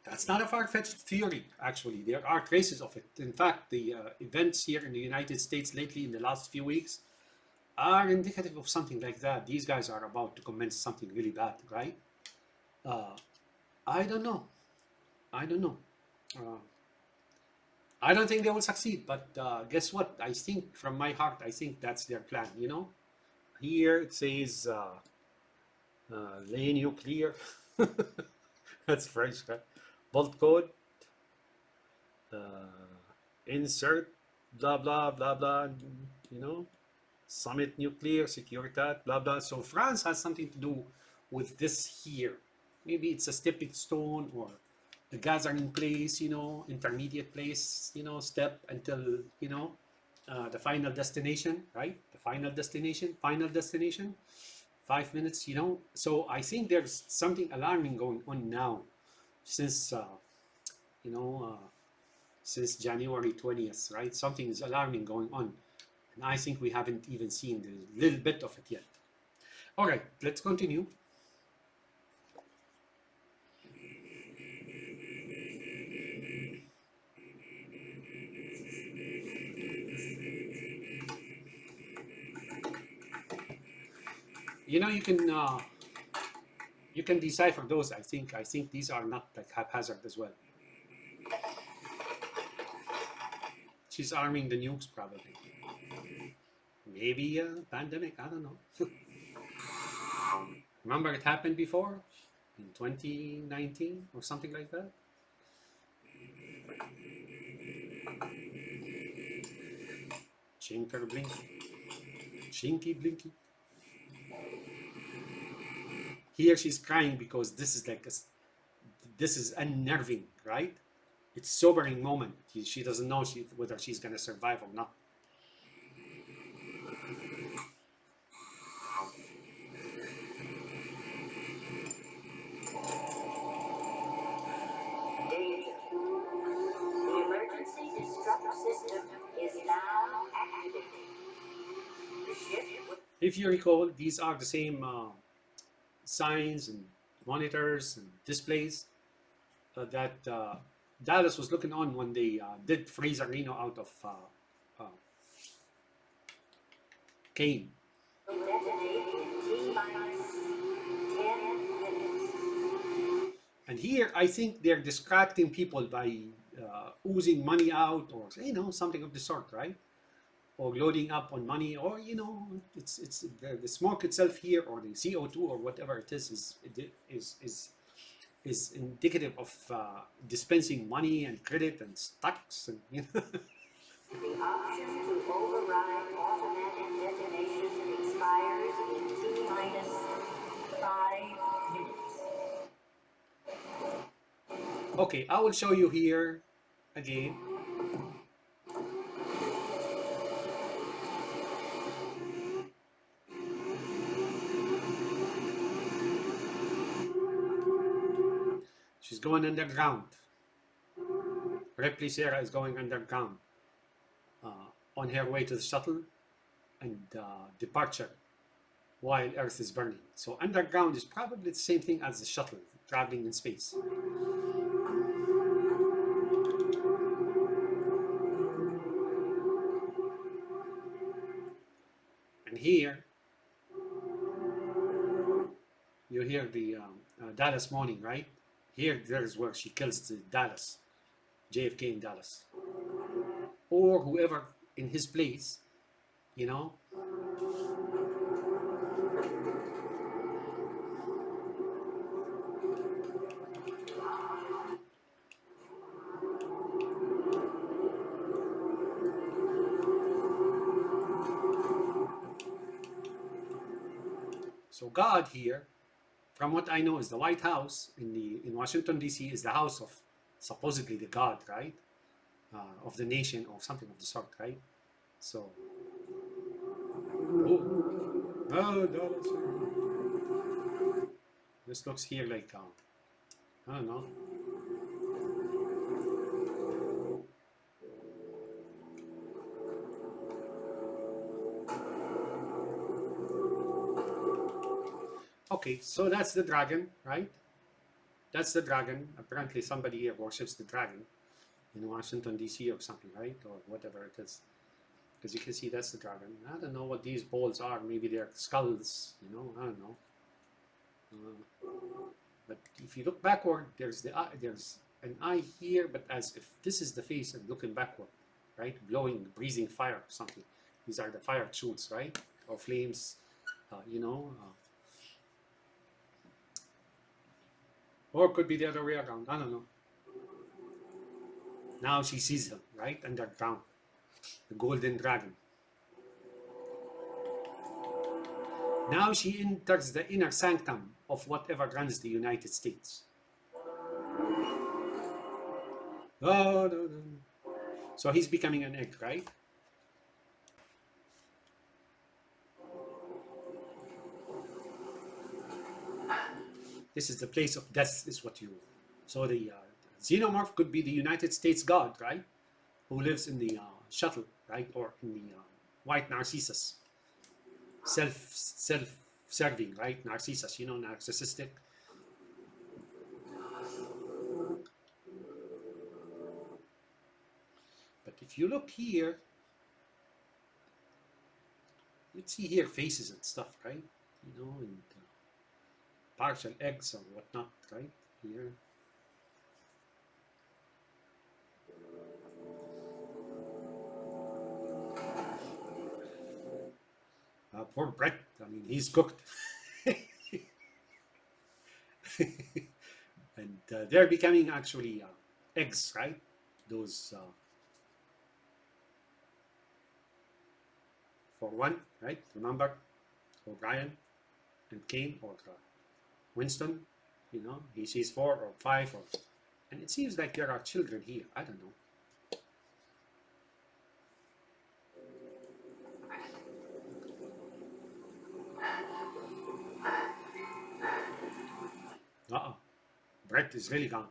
That's not a far-fetched theory, actually. There are traces of it. In fact, the events here in the United States lately in the last few weeks are indicative of something like that. These guys are about to commence something really bad, right? I don't know. I don't think they will succeed, but guess what? I think from my heart, I think that's their plan, Here it says lay nuclear. That's French, right? Bolt code, insert, blah, blah, blah, blah, summit nuclear, Securitat, blah, blah. So France has something to do with this here. Maybe it's a stepping stone or the gathering place, intermediate place, step until, the final destination, right? The final destination, 5 minutes, So I think there's something alarming going on now since, since January 20th, right? Something is alarming going on. And I think we haven't even seen the little bit of it yet. All right, let's continue. You can decipher those. I think these are not like haphazard as well. She's arming the nukes probably. Maybe a pandemic, I don't know. Remember it happened before in 2019 or something like that? Chinker blinky. Chinky blinky. Here she's crying because this is unnerving, right? It's sobering moment. She doesn't know whether she's going to survive or not. Danger. The emergency disruptor system is now activated. The ship If you recall, these are the same signs and monitors and displays that Dallas was looking on when they did freeze Reno out of Kane. will detonate in T-minus 10 minutes. And here, I think they're distracting people by oozing money out, or something of the sort, right? Or loading up on money, or it's the smoke itself here, or the CO2 or whatever it is indicative of dispensing money and credit and stocks and The option to override automatic detonation expires in T-minus 5 minutes. Okay, I will show you here again. She's going underground. Ripley Sarah is going underground on her way to the shuttle and departure while Earth is burning. So underground is probably the same thing as the shuttle traveling in space. And here you hear the Dallas morning, right? Here, there's where she kills the Dallas, JFK in Dallas, or whoever in his place, So God here, from what I know, is the White House in Washington D.C. is the house of supposedly the God, right, of the nation or something of the sort, right? So, Dallas. This looks here like I don't know. Okay, so that's the dragon, right? That's the dragon. Apparently somebody here worships the dragon in Washington, D.C. or something, right? Or whatever it is. Because you can see that's the dragon. I don't know what these balls are. Maybe they're skulls, I don't know. But if you look backward, there's an eye here, but as if this is the face and looking backward, right? Blowing, breathing fire or something. These are the fire shoots, right? Or flames, or it could be the other way around. I don't know. Now she sees him, right? Underground. The golden dragon. Now she enters the inner sanctum of whatever runs the United States. Oh, no. So he's becoming an egg, right? This is the place of death, is what you. So the xenomorph could be the United States God, right? Who lives in the shuttle, right? Or in the white Narcissus. Self-serving, right? Narcissus, narcissistic. But if you look here, you'd see here faces and stuff, right? And partial eggs or whatnot, right? Here. Poor Brett. I mean, he's cooked. And they're becoming actually eggs, right? Those, for one, right? Remember O'Brien and Kane or Winston, he sees 4 or 5, and it seems like there are children here. I don't know. Brett is really gone.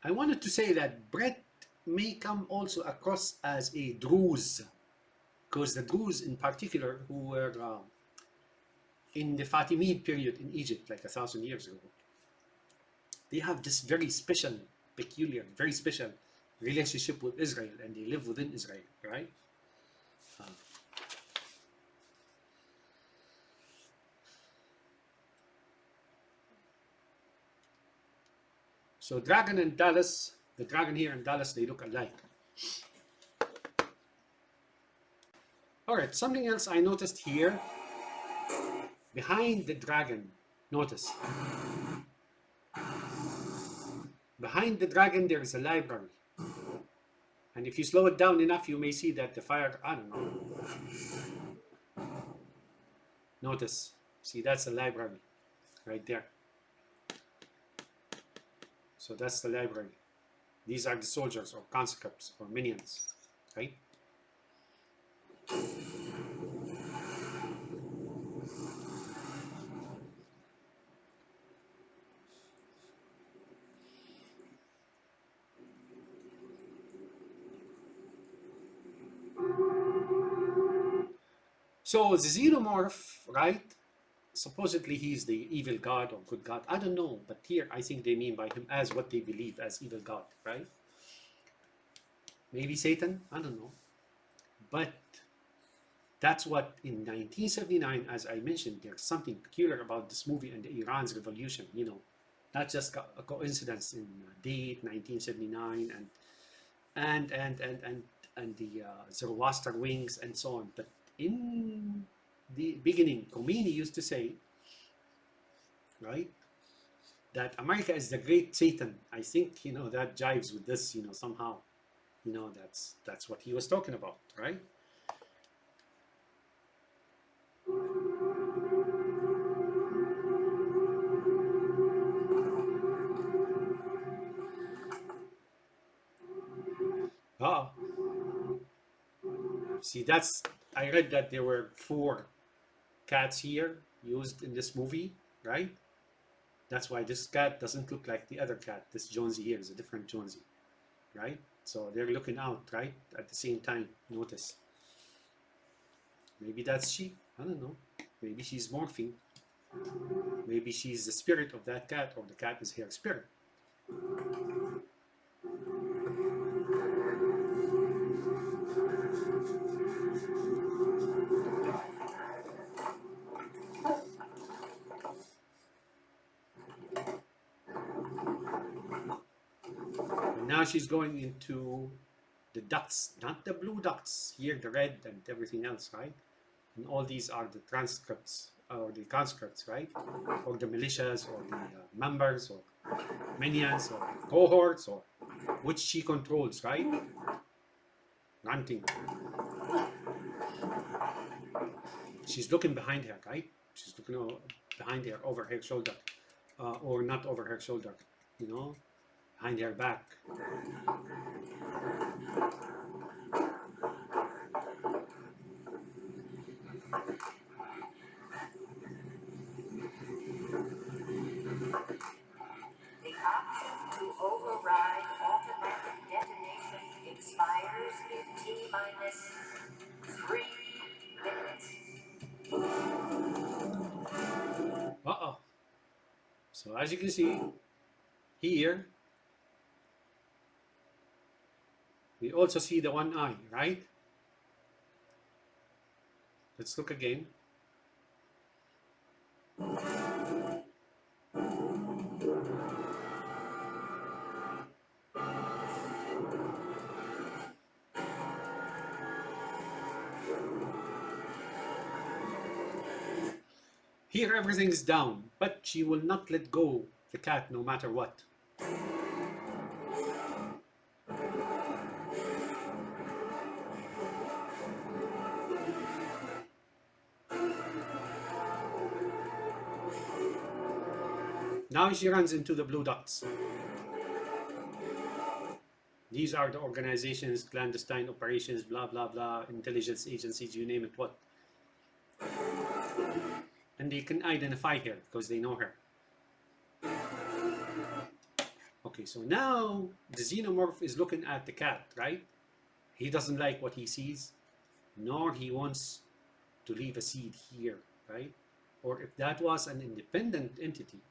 I wanted to say that Brett may come also across as a Druze, because the Druze in particular, who were in the Fatimid period in Egypt, like 1,000 years ago, they have this very special, peculiar, very special relationship with Israel, and they live within Israel, right? So dragon and Dallas, the dragon here and Dallas, they look alike. All right, something else I noticed here, behind the dragon, notice, behind the dragon there is a library. And if you slow it down enough, you may see that the fire, I don't know. Notice, see, that's the library right there. So that's the library. These are the soldiers or conscripts or minions, right? So the xenomorph, right? Supposedly he's the evil god or good god. I don't know, but here I think they mean by him as what they believe as evil god, right? Maybe Satan, I don't know. But that's what in 1979, as I mentioned, there's something peculiar about this movie and Iran's revolution, you know. Not just a coincidence in date 1979 and the Zoroaster wings and so on, but in the beginning, Khomeini used to say, right, that America is the great Satan. I think, you know, that jives with this, you know, somehow. You know, that's what he was talking about, right? Oh, see, I read that there were 4 cats here used in this movie, right? That's why this cat doesn't look like the other cat. This Jonesy here is a different Jonesy, right? So they're looking out, right? At the same time, notice. Maybe that's she. I don't know. Maybe she's morphing. Maybe she's the spirit of that cat, or the cat is her spirit. And now she's going into the ducts, not the blue ducts, here the red and everything else, right? And all these are the transcripts, or the conscripts, right? Or the militias, or the members, or minions, or cohorts, or which she controls, right? Ranting. She's looking behind her, right? She's looking behind her, over her shoulder, or not over her shoulder, you know, behind her back. The option to override automatic detonation expires in T-minus 3 minutes. Uh-oh. So as you can see, here, we also see the one eye, right? Let's look again. Here everything's down, but she will not let go the cat no matter what. Now she runs into the blue dots. These are the organizations, clandestine operations, blah, blah, blah, intelligence agencies, you name it, what. And they can identify her because they know her. Okay, so now the xenomorph is looking at the cat, right? He doesn't like what he sees, nor he wants to leave a seed here, right? or if that was an independent entity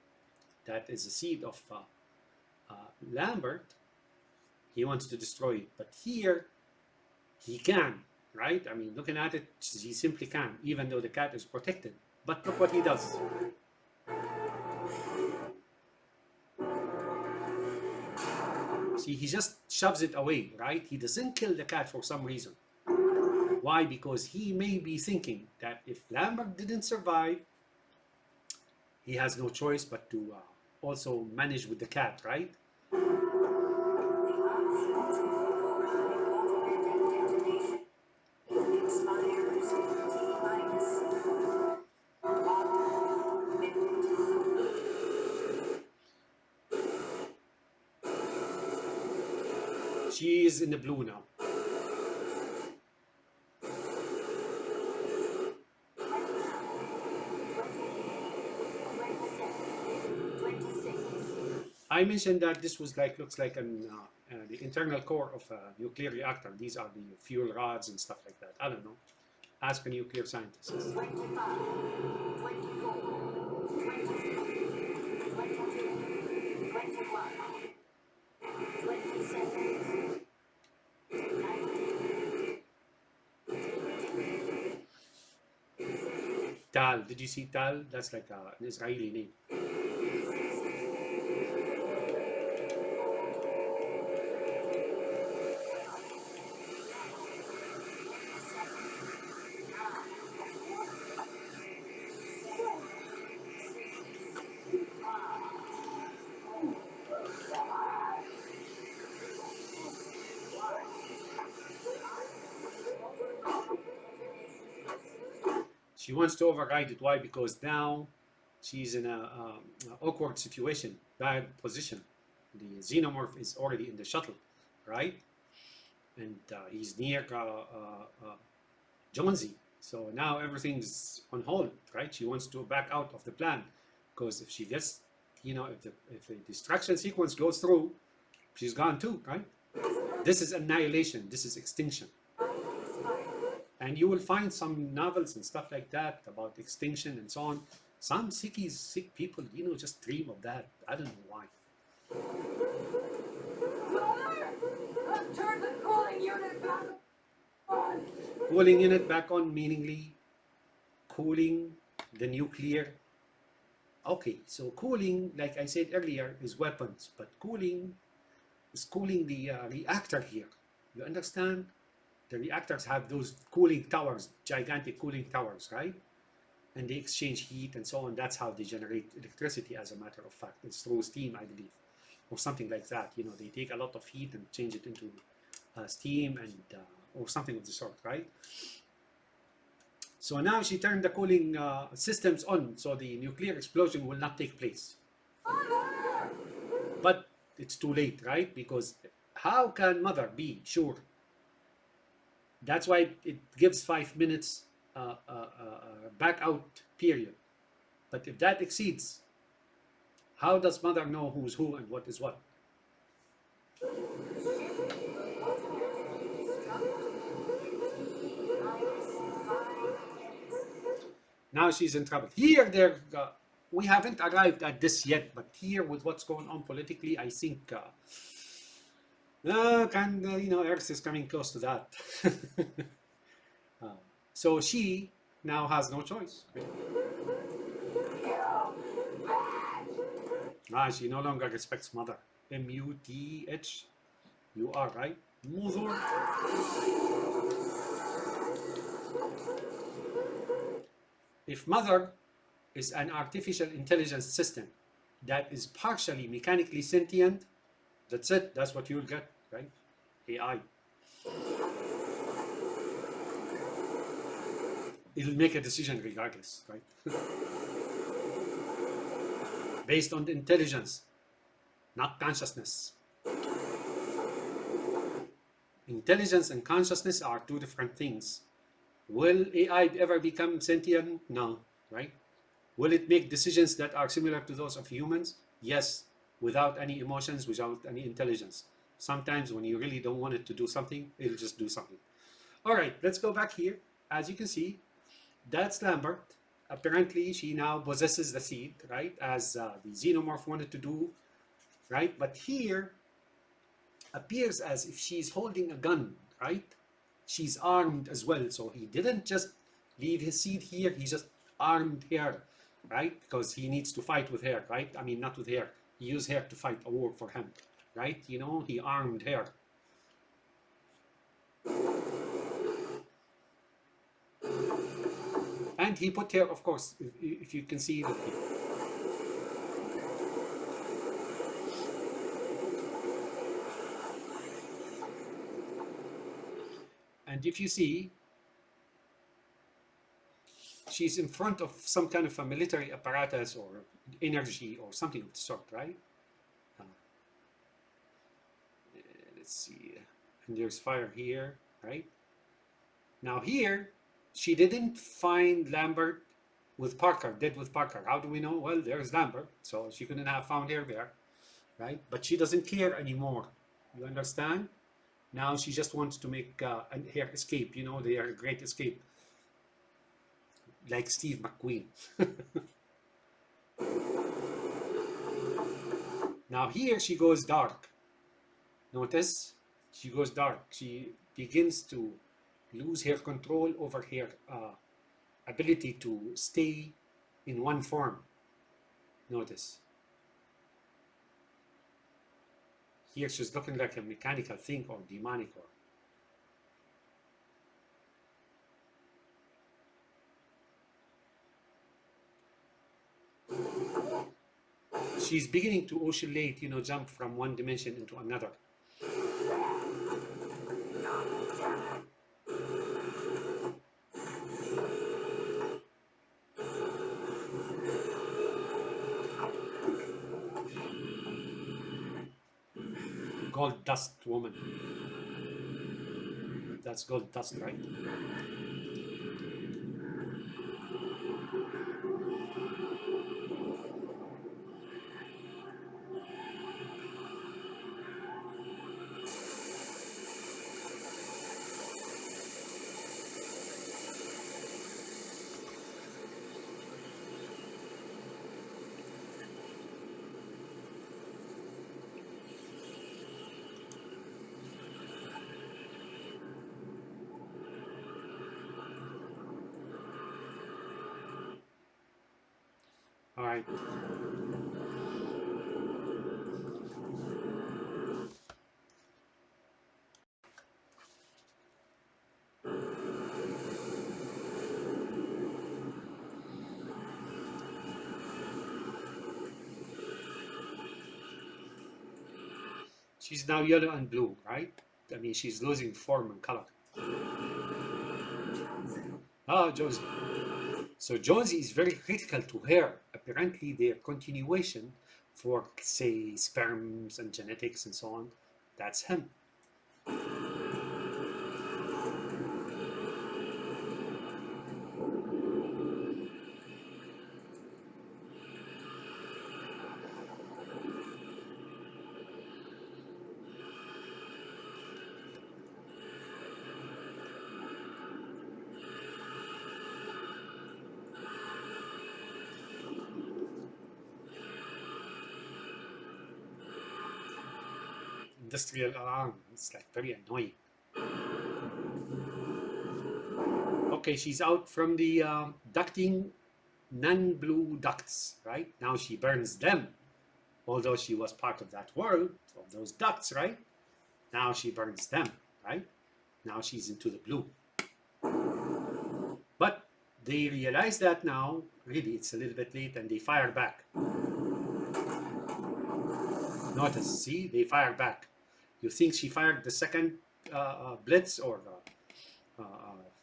that is a seed of Lambert, he wants to destroy it. But here, he can, right? I mean, looking at it, he simply can, even though the cat is protected. But look what he does. See, he just shoves it away, right? He doesn't kill the cat for some reason. Why? Because he may be thinking that if Lambert didn't survive, he has no choice but to also manage with the cat, right? She is in the blue now. I mentioned that this was like, looks like the internal core of a nuclear reactor. These are the fuel rods and stuff like that. I don't know. Ask a nuclear scientist. 25, 24, 23, 22, 21, 27, 19. Tal, did you see Tal? That's like an Israeli name. She wants to override it. Why? Because now she's in a awkward situation, bad position. The xenomorph is already in the shuttle, right? And he's near Jonesy. So now everything's on hold, right? She wants to back out of the plan because if she gets, if the destruction sequence goes through, she's gone too, right? This is annihilation. This is extinction. And you will find some novels and stuff like that about extinction and so on. Some sick people, just dream of that. I don't know why. Mother! Turn the cooling unit back on! Cooling unit back on, meaningly cooling the nuclear. Okay, so cooling, like I said earlier, is weapons, but cooling is cooling the reactor here. You understand? The reactors have those cooling towers, gigantic cooling towers, right? And they exchange heat and so on. That's how they generate electricity, as a matter of fact. It's through steam, I believe, or something like that. They take a lot of heat and change it into steam and or something of the sort, right? So now she turned the cooling systems on, so the nuclear explosion will not take place. But it's too late, right? Because how can mother be sure? That's why it gives 5 minutes back out period. But if that exceeds, how does mother know who's who and what is what? Now she's in trouble. Here, we haven't arrived at this yet, but here with what's going on politically, I think Earth is coming close to that. So she now has no choice. She no longer respects mother. M-U-T-H-U-R, right? Mother. If mother is an artificial intelligence system that is partially mechanically sentient, that's it. That's what you'll get, right? AI. It'll make a decision regardless, right? Based on the intelligence, not consciousness. Intelligence and consciousness are two different things. Will AI ever become sentient? No, right? Will it make decisions that are similar to those of humans? Yes, without any emotions, without any intelligence. Sometimes when you really don't want it to do something, it'll just do something. All right, let's go back here. As you can see, that's Lambert. apparently she now possesses the seed, right, as the xenomorph wanted to do, right? But here appears as if she's holding a gun, right? She's armed as well, so he didn't just leave his seed here, he just armed her, right? Because he needs to fight with her, right? I mean, not with her, he used her to fight a war for him, right? You know, he armed her. And he put her, of course, if you can see that. And if you see, she's in front of some kind of a military apparatus or energy or something of the sort, right? Let's see. And there's fire here, right? Now here, she didn't find Lambert with Parker, dead with Parker. How do we know? Well, there's Lambert, so she couldn't have found her there, right? But she doesn't care anymore. You understand? Now she just wants to make her escape. You know, they are a great escape. Like Steve McQueen. Now here she goes dark. Notice? She goes dark. She begins to lose her control over her ability to stay in one form. Notice. Here she's looking like a mechanical thing or demonic or. She's beginning to oscillate, you know, jump from one dimension into another. Gold dust woman. That's gold dust, right? All right. She's now yellow and blue, right? I mean, she's losing form and color. Ah, Josie. So Jonesy is very critical to her. Apparently, their continuation for, say, sperms and genetics and so on, that's him. Industrial alarm. It's like very annoying. Okay, she's out from the ducting non-blue ducts, right? Now she burns them. Although she was part of that world, of those ducts, right? Now she burns them, right? Now she's into the blue. But they realize that now, really, it's a little bit late and they fire back. Notice, see, they fire back. You think she fired the second blitz or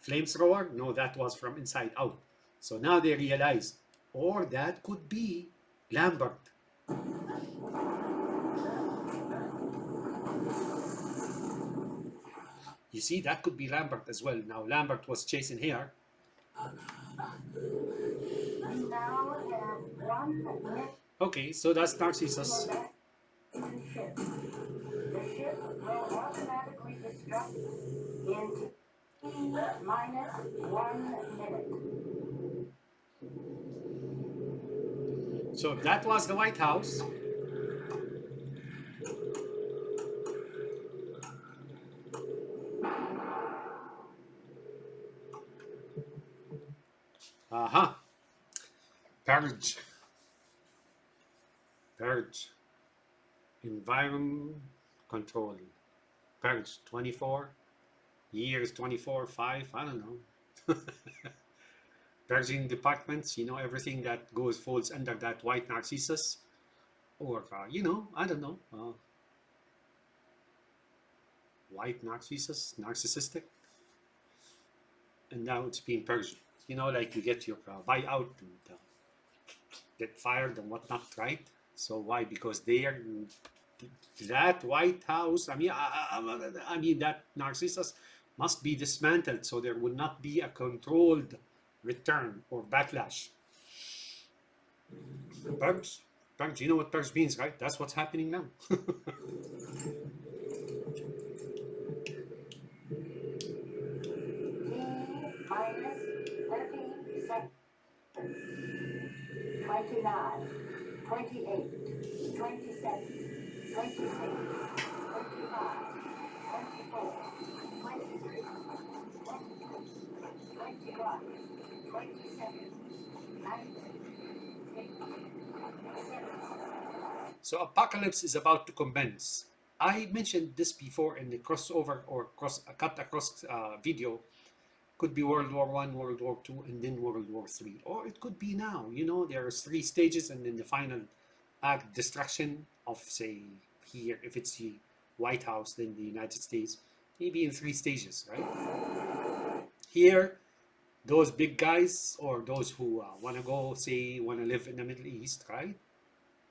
flamethrower? No, that was from inside out. So now they realize, or that could be Lambert. You see, that could be Lambert as well. Now Lambert was chasing her. Okay, so that's Narcissus. The ship will automatically destruct in T-1 minus 1 minute. So that was the White House. Aha. Purge. Purge. Environment control. Purge. 24. Years 24, 5. I don't know. Purging departments, you know, everything that falls under that white Narcissus. Or, you know, I don't know. White Narcissus, narcissistic. And now it's being purged. You know, like you get your buyout and get fired and whatnot, right? So why? Because they are that White House. I mean that Narcissus must be dismantled, so there would not be a controlled return or backlash. Purge, purge. You know what purge means, right? That's what's happening now. minus 13 seconds. 29, 28, 27, 26, 25, 24, 23, 21, 27, 19, 18, 17. So apocalypse is about to commence. I mentioned this before in the crossover or cut across video. Could be World War I, World War II, and then World War III. Or it could be now. You know, there's 3 stages, and then the final act, destruction of, say, here, if it's the White House, then the United States, maybe in 3 stages, right? Here, those big guys or those who want to go, say, want to live in the Middle East, right?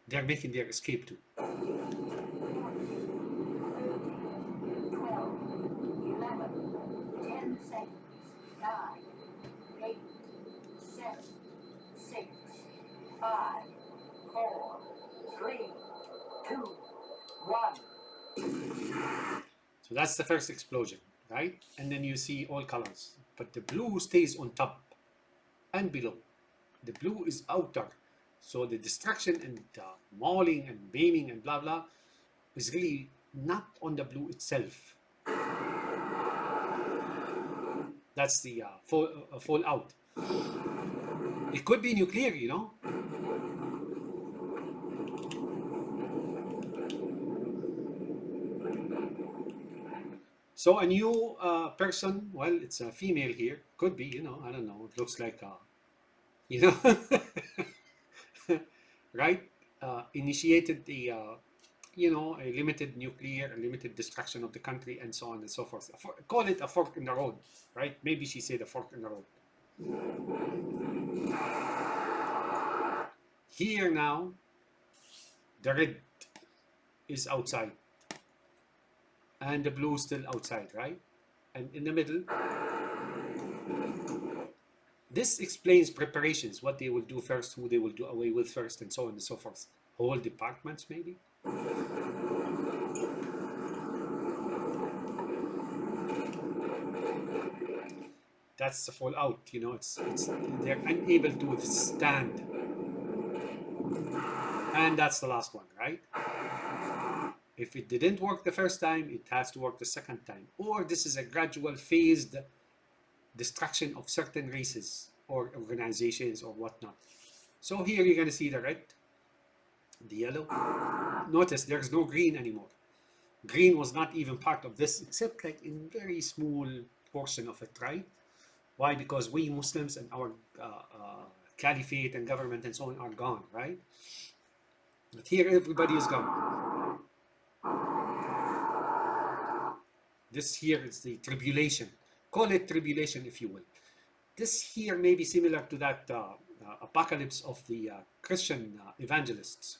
They're making their escape too. 9, 8, 7, 6, 5, 4, 3, 2, 1. So that's the first explosion, right? And then you see all colors. But the blue stays on top and below. The blue is outer. So the destruction and mauling and maiming and blah blah is really not on the blue itself. That's the fallout. It could be nuclear, you know. So a new person, well, it's a female here. Could be, you know, I don't know. It looks like, you know, right? Initiated the, you know, a limited nuclear, a limited destruction of the country, and so on and so forth. Call it a fork in the road, right? Maybe she said a fork in the road. Here now, the red is outside, and the blue is still outside, right? And in the middle, this explains preparations, what they will do first, who they will do away with first, and so on and so forth. Whole departments, maybe. That's the fallout, you know. It's they're unable to withstand, and that's the last one, right? If it didn't work the first time, it has to work the second time. Or this is a gradual phased destruction of certain races or organizations or whatnot. So here you're going to see the red, the yellow. Notice there's no green anymore. Green was not even part of this, except like in very small portion of it, right? Why? Because we Muslims and our caliphate and government and so on are gone, right? But here everybody is gone. This here is the tribulation. Call it tribulation if you will. This here may be similar to that apocalypse of the Christian evangelists.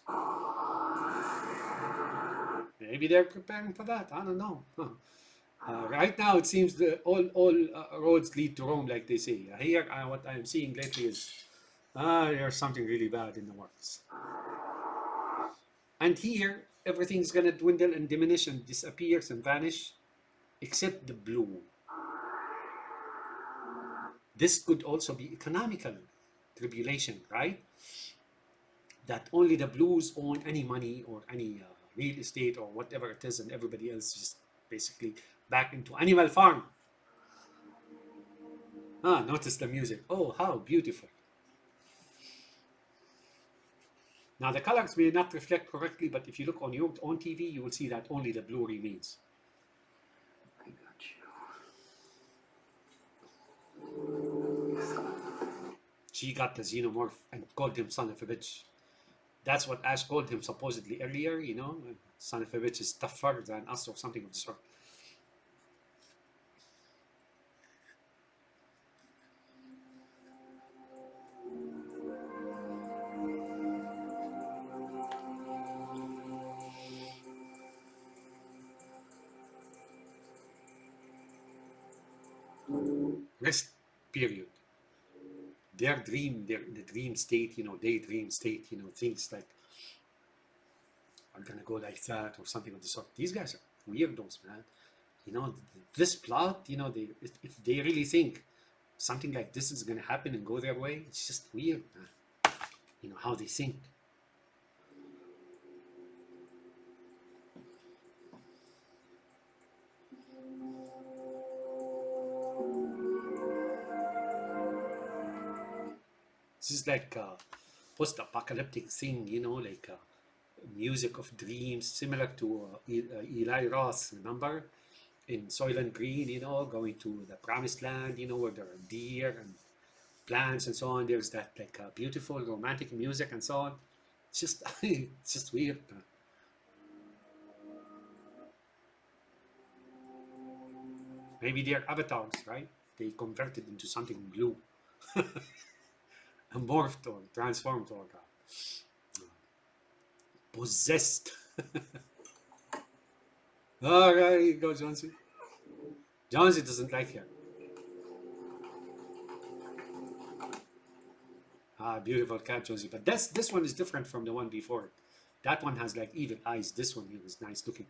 Maybe they're preparing for that. I don't know. Right now, it seems that all roads lead to Rome, like they say. Here, what I'm seeing lately is there's something really bad in the works. And here, everything's going to dwindle and diminish and disappears and vanish, except the blue. This could also be economical tribulation, right? that only the blues own any money or any real estate or whatever it is, and everybody else just basically back into Animal Farm. Ah, notice the music. Oh, how beautiful. Now the colors may not reflect correctly, but if you look on your own TV, you will see that only the blue remains. I got you. She got the xenomorph and called him son of a bitch. That's what Ash called him supposedly earlier, you know, son of a bitch is tougher than us or something of the sort. Rest period. Their dream, they're in the dream state, you know, daydream state, you know, things like are gonna go like that or something of the sort. These guys are weirdos, man. You know, this plot, you know, if they really think something like this is gonna happen and go their way, it's just weird, man. You know, how they think. This is like a post-apocalyptic thing, you know, like music of dreams, similar to Eli Roth, remember? In Soylent Green, you know, going to the promised land, you know, where there are deer and plants and so on. There's that like beautiful romantic music and so on. It's just, it's just weird. Maybe they're avatars, right? They converted into something blue, morphed or transformed or possessed. All right, here you go, Jonesy. Jonesy doesn't like her. Ah, beautiful cat, Jonesy. But this one is different from the one before. That one has like evil eyes. This one here is nice looking.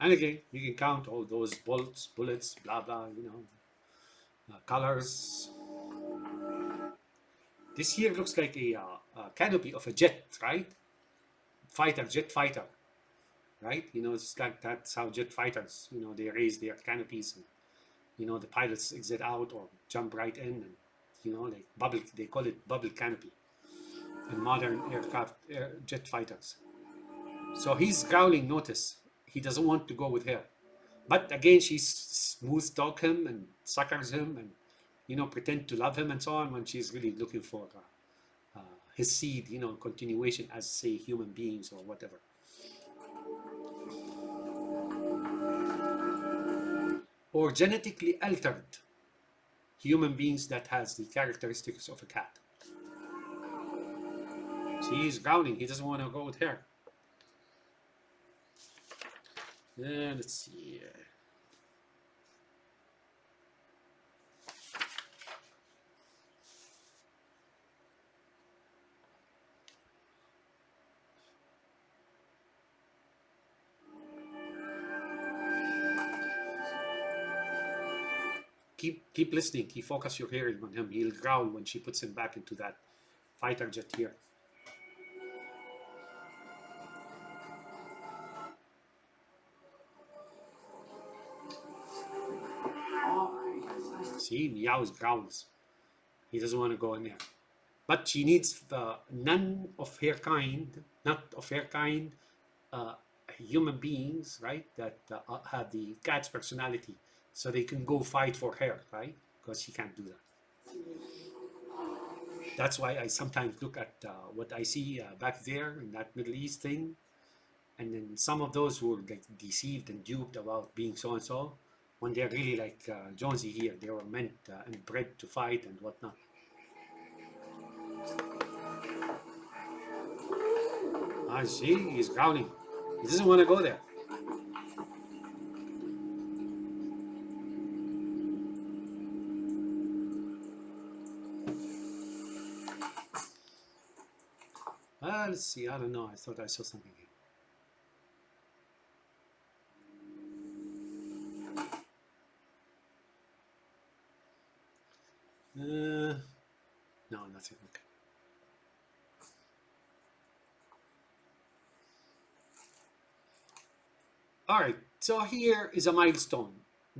And again, you can count all those bullets, blah blah, you know, colors. This here looks like a canopy of a jet, right? Jet fighter, right? You know, it's like that's how jet fighters, you know, they raise their canopies and, you know, the pilots exit out or jump right in and, you know, like bubble, they call it bubble canopy in modern jet fighters. So he's growling, notice. He doesn't want to go with her. But again, she smooth talk him and suckers him and, you know, pretend to love him and so on when she's really looking for his seed, you know, continuation as, say, human beings or whatever. Or genetically altered human beings that has the characteristics of a cat. See, he's growling. He doesn't want to go with her. Yeah, let's see. Keep listening. Keep focus your hearing on him. He'll growl when she puts him back into that fighter jet here. See, meows, growls. He doesn't want to go in there. But she needs none of her kind, not of her kind, human beings, right, that have the cat's personality, so they can go fight for her, right? Because she can't do that. That's why I sometimes look at what I see back there in that Middle East thing, and then some of those who were like deceived and duped about being so and so, when they're really like Jonesy here, they were meant and bred to fight and whatnot. I see, he's growling. He doesn't want to go there. Let's see, I don't know. I thought I saw something here. nothing. Okay. All right, so here is a milestone.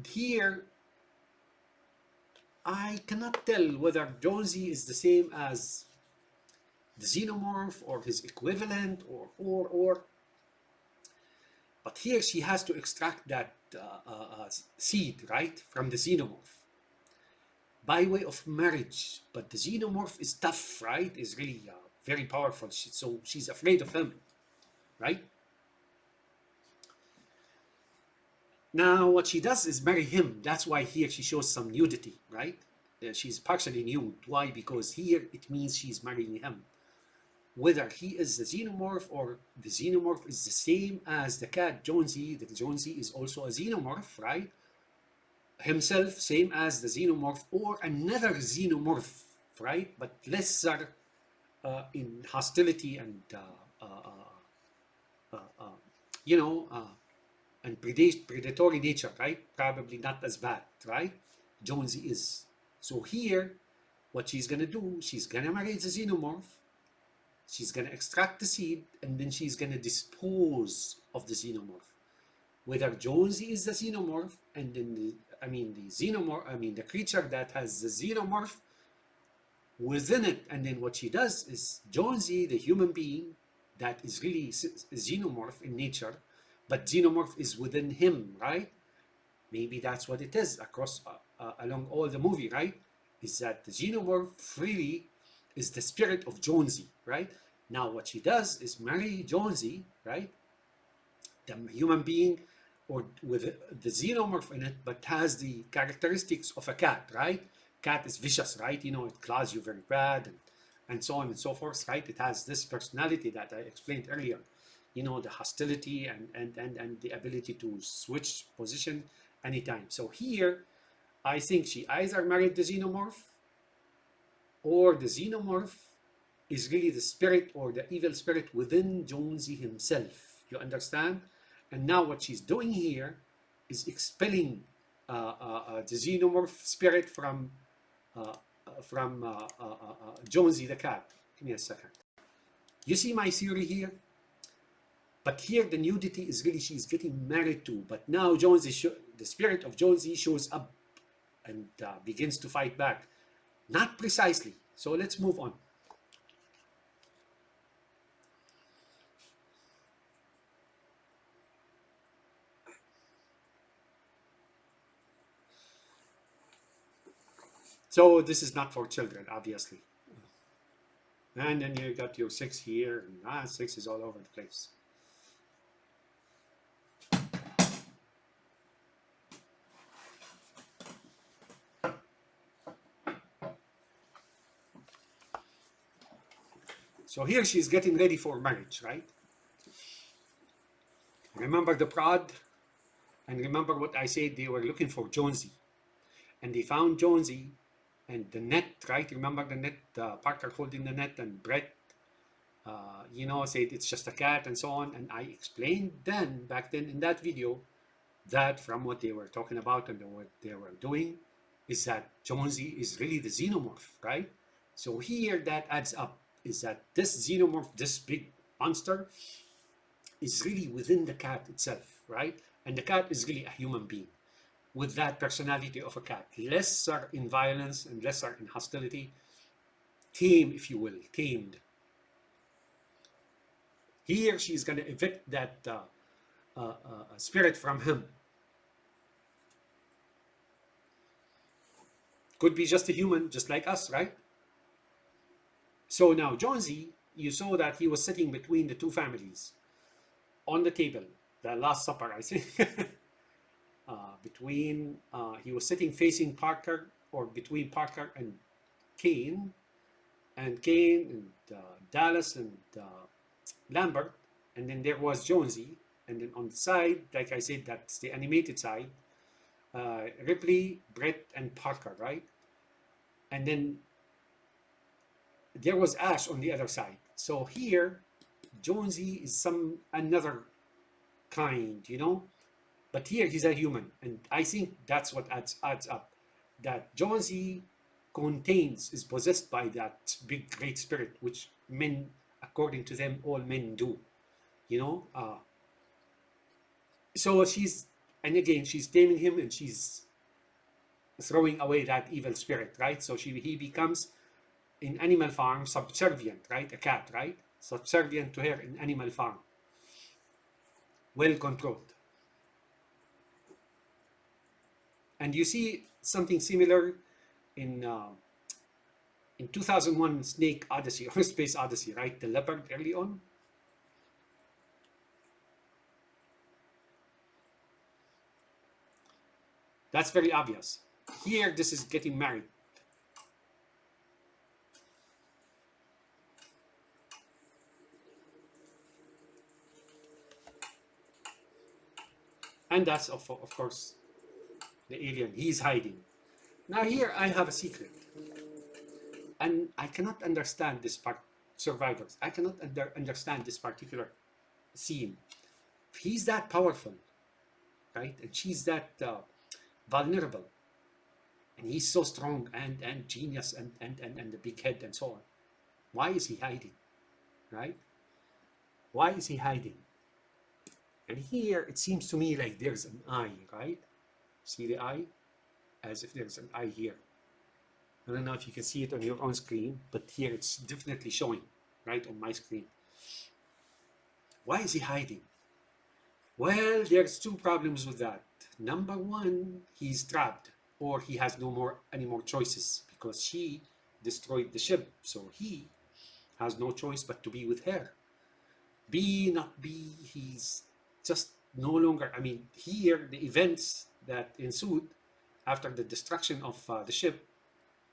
Here, I cannot tell whether Jonesy is the same as the xenomorph or his equivalent or. But here she has to extract that seed, right, from the xenomorph by way of marriage. But the xenomorph is tough, right? Is really very powerful. So she's afraid of him, right? Now what she does is marry him. That's why here she shows some nudity, right? She's partially nude. Why? Because here it means she's marrying him. Whether he is the xenomorph or the xenomorph is the same as the cat Jonesy. The Jonesy is also a xenomorph, right? Himself, same as the xenomorph or another xenomorph, right? But lesser in hostility and and predatory nature, right? Probably not as bad, right? Jonesy is. So here, what she's gonna do, she's gonna marry the xenomorph, she's gonna extract the seed, and then she's gonna dispose of the xenomorph. Whether Jonesy is the xenomorph, and then the creature that has the xenomorph within it, and then what she does is Jonesy, the human being that is really xenomorph in nature, but xenomorph is within him, right? Maybe that's what it is across along all the movie, right? Is that the xenomorph really is the spirit of Jonesy, right? Now what she does is marry Jonesy, right? The human being or with the xenomorph in it, but has the characteristics of a cat, right? Cat is vicious, right? You know, it claws you very bad and so on and so forth, right? It has this personality that I explained earlier. You know, the hostility and the ability to switch position anytime. So here, I think she either married the xenomorph or the xenomorph is really the spirit or the evil spirit within Jonesy himself. You understand? And now what she's doing here is expelling the xenomorph spirit from Jonesy the cat. Give me a second. You see my theory here? But here the nudity is really she's getting married to. But now Jonesy, the spirit of Jonesy shows up and begins to fight back. Not precisely. So let's move on. So this is not for children, obviously. And then you got your 6 here, and 6 is all over the place. So here she's getting ready for marriage, right? Remember the prod? And remember what I said, they were looking for Jonesy. And they found Jonesy and the net, right? Remember the net, Parker holding the net and Brett, said it's just a cat and so on. And I explained back then in that video, that from what they were talking about and what they were doing is that Jonesy is really the xenomorph, right? So here that adds up, is that this xenomorph, this big monster, is really within the cat itself, right? And the cat is really a human being with that personality of a cat, lesser in violence and lesser in hostility, tame, if you will, tamed. Here she's going to evict that spirit from him. Could be just a human, just like us, right? So now Jonesy, you saw that he was sitting between the two families on the table, the Last Supper, I think. He was sitting facing Parker, or between Parker and Kane, and Dallas and Lambert, and then there was Jonesy, and then on the side, like I said, that's the animated side, Ripley, Brett, and Parker, right? And then there was Ash on the other side. So here, Jonesy is another kind, but here he's a human, and I think that's what adds up. That Jonesy contains, is possessed by that big great spirit, which men, according to them, all men do, you know. So she's, and again, she's taming him, and she's throwing away that evil spirit, right? So he becomes, in Animal Farm, subservient, right? A cat, right? Subservient to her in Animal Farm. Well controlled. And you see something similar in 2001 Snake Odyssey, or Space Odyssey, right? The leopard early on. That's very obvious. Here, this is getting married. And that's, of course, the alien. He's hiding. Now here, I have a secret. And I cannot understand this part, survivors. I cannot understand this particular scene. If he's that powerful, right? And she's that vulnerable. And he's so strong and genius and the big head and so on. Why is he hiding, right? Why is he hiding? And here, it seems to me like there's an eye, right? See the eye? As if there's an eye here. I don't know if you can see it on your own screen, but here it's definitely showing, right, on my screen. Why is he hiding? Well, there's two problems with that. Number one, he's trapped, or he has any more choices, because she destroyed the ship, so he has no choice but to be with her. B, not B, he's just no longer, I mean, here, the events that ensued after the destruction of the ship,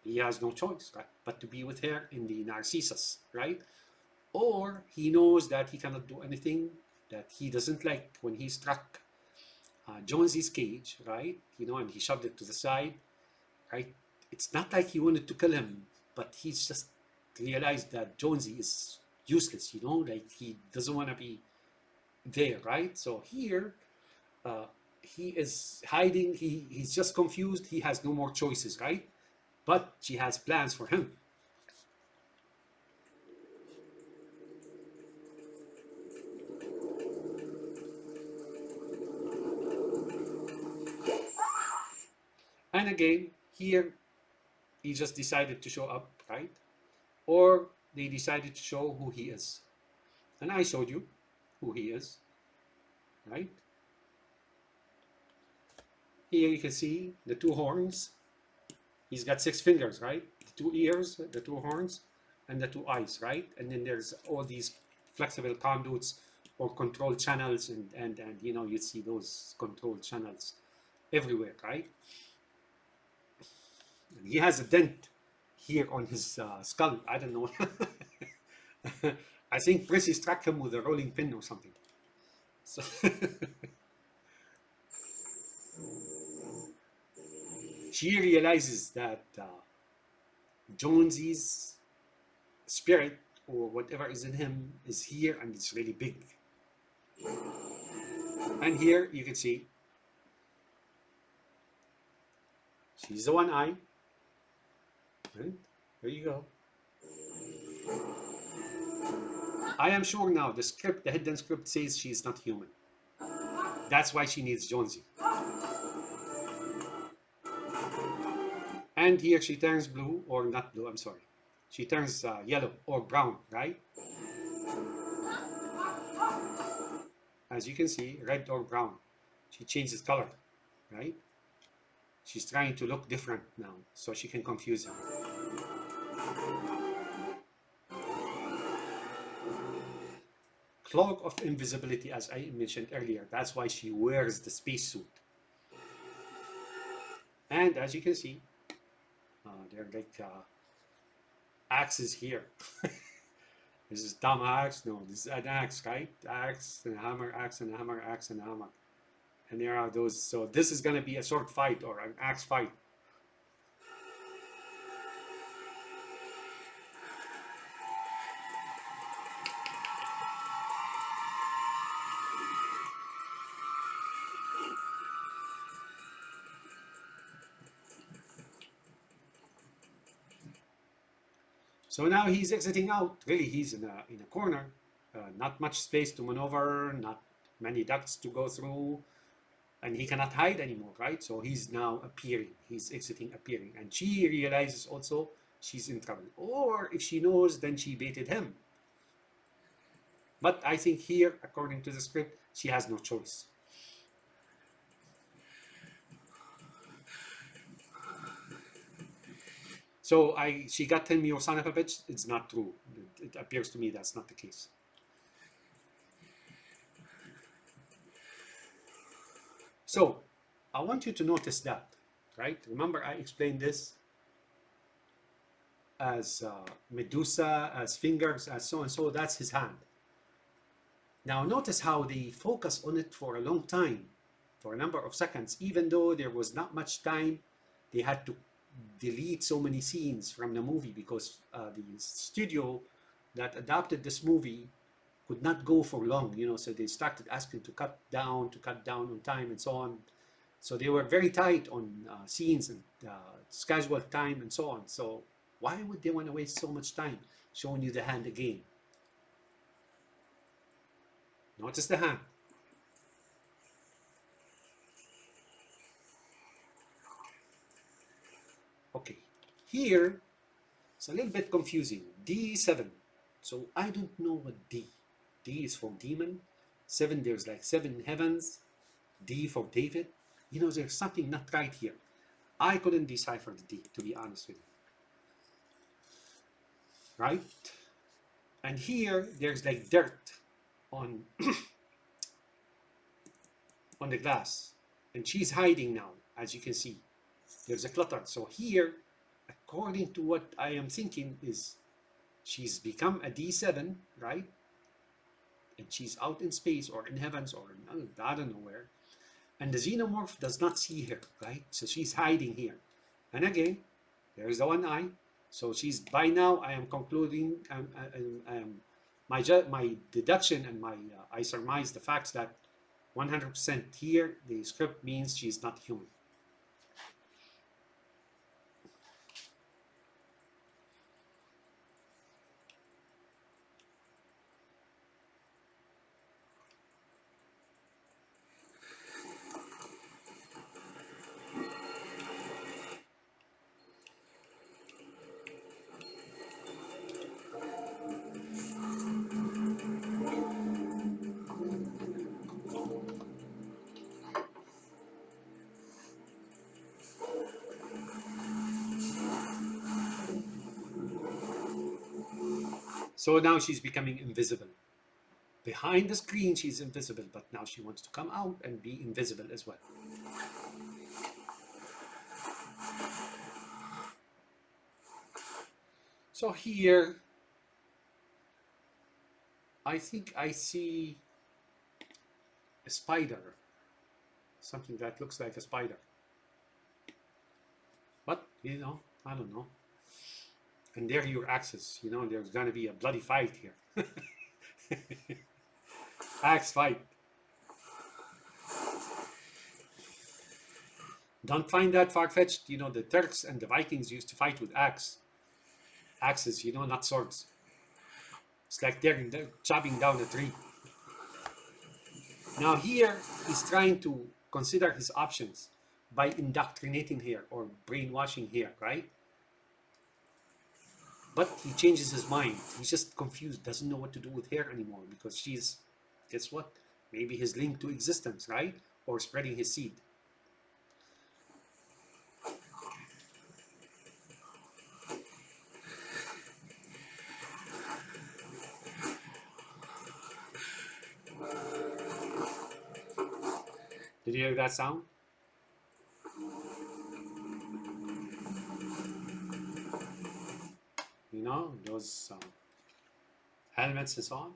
he has no choice, right, but to be with her in the Narcissus, right? Or he knows that he cannot do anything, that he doesn't like when he struck Jonesy's cage, right? You know, and he shoved it to the side, right? It's not like he wanted to kill him, but he's just realized that Jonesy is useless, you know, like he doesn't want to be there, right? So here, he is hiding, he's just confused, he has no more choices, right? But she has plans for him. And again, here, he just decided to show up, right? Or they decided to show who he is. And I showed you who he is, right? Here you can see the two horns. He's got 6 fingers, right? The 2 ears, the 2 horns, and the 2 eyes, right? And then there's all these flexible conduits or control channels, and you know, you see those control channels everywhere, right? And he has a dent here on his skull. I don't know. I think Prissy struck him with a rolling pin or something. So she realizes that Jonesy's spirit, or whatever is in him, is here, and it's really big. And here you can see she's the one eye. Right? There you go. I am sure now the script, the hidden script, says she's not human. That's why she needs Jonesy. And here she turns blue, or not blue, I'm sorry. She turns yellow or brown, right? As you can see, red or brown. She changes color, right? She's trying to look different now, so she can confuse him. Cloak of invisibility, as I mentioned earlier. That's why she wears the spacesuit. And as you can see, there are like axes here. This is dumb axe. No, this is an axe, right? Axe and a hammer, axe and a hammer, axe and a hammer. And there are those. So this is going to be a sword fight or an axe fight. So now he's exiting out. Really, he's in a corner. Not much space to maneuver, not many ducts to go through, and he cannot hide anymore, right? So he's now appearing. He's exiting, appearing. And she realizes also she's in trouble. Or if she knows, then she baited him. But I think here, according to the script, she has no choice. So she got him, your son of a bitch. It's not true. It appears to me that's not the case. So I want you to notice that, right? Remember I explained this as Medusa, as fingers, as so and so. That's his hand. Now notice how they focus on it for a long time, for a number of seconds, even though there was not much time. They had to delete so many scenes from the movie because the studio that adapted this movie could not go for long, so they started asking to cut down on time and so on. So they were very tight on scenes and schedule time and so on. So why would they want to waste so much time showing you the hand again? Notice the hand. Okay, here it's a little bit confusing. D7. So I don't know what D. D is for demon. 7, there's like 7 heavens. D for David. There's something not right here. I couldn't decipher the D, to be honest with you. Right? And here, there's like dirt on, on the glass. And she's hiding now, as you can see. There's a clutter. So here, according to what I am thinking, is she's become a D7, right? And she's out in space or in heavens or in, I don't know where. And the xenomorph does not see her, right? So she's hiding here. And again, there's the one eye. So she's, by now, I am concluding, my deduction and I surmise the facts that 100% here, the script means she's not human. So now she's becoming invisible. Behind the screen, she's invisible, but now she wants to come out and be invisible as well. So here, I think I see a spider, something that looks like a spider. But, I don't know. And there are your axes, there's gonna be a bloody fight here. Axe fight. Don't find that far-fetched. The Turks and the Vikings used to fight with axes, not swords. It's like they're chopping down a tree. Now here, he's trying to consider his options by indoctrinating here or brainwashing here, right? But he changes his mind. He's just confused, doesn't know what to do with her anymore because she's, guess what? Maybe his link to existence, right? Or spreading his seed. Did you hear that sound? Those helmets and so on.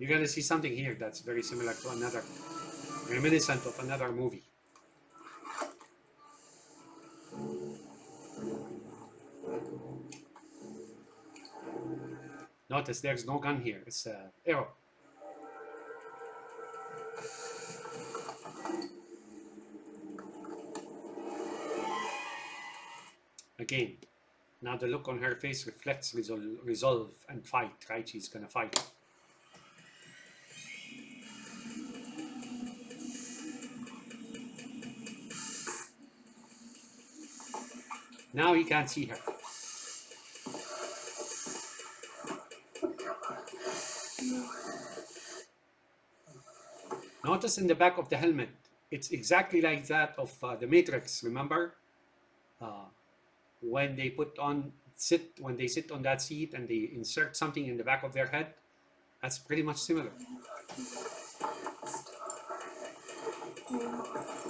You're gonna see something here that's very similar to another, reminiscent of another movie. Notice there's no gun here, it's an arrow. Again, now the look on her face reflects resolve and fight, right? She's gonna fight. Now he can't see her. Notice in the back of the helmet, it's exactly like that of the Matrix, remember? When they when they sit on that seat and they insert something in the back of their head, that's pretty much similar.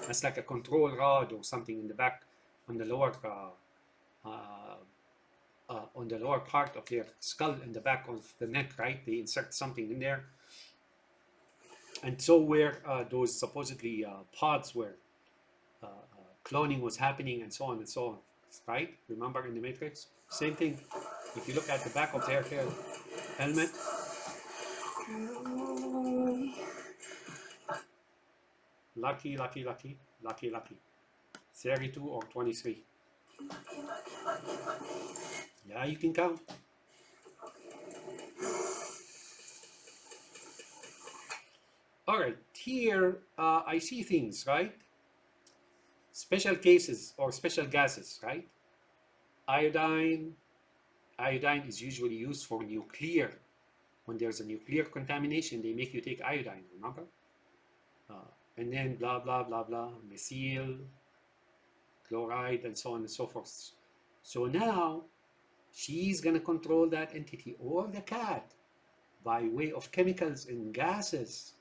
That's like a control rod or something in the back on the lower part of their skull, in the back of the neck, right? They insert something in there. And so where those supposedly pods where cloning was happening and so on and so on, right? Remember in the Matrix? Same thing. If you look at the back of their helmet, lucky, 32 or 23. Yeah, you can count. All right, here I see things, right? Special cases or special gases, right? Iodine is usually used for nuclear. When there's a nuclear contamination, they make you take iodine, remember? And then blah, blah, blah, blah, methyl, chloride, and so on and so forth. So now, she's going to control that entity or the cat by way of chemicals and gases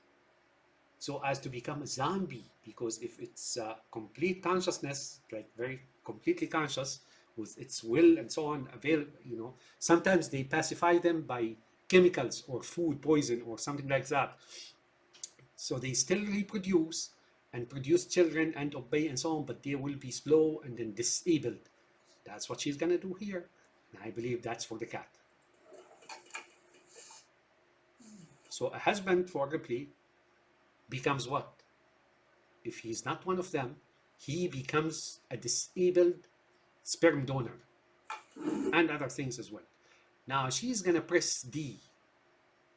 so as to become a zombie. Because if it's complete consciousness, like very completely conscious, with its will and so on, sometimes they pacify them by chemicals or food poison or something like that. So they still reproduce and produce children and obey and so on, but they will be slow and then disabled. That's what she's gonna do here. And I believe that's for the cat. So a husband for Ripley becomes what? If he's not one of them, he becomes a disabled sperm donor and other things as well. Now she's gonna press D.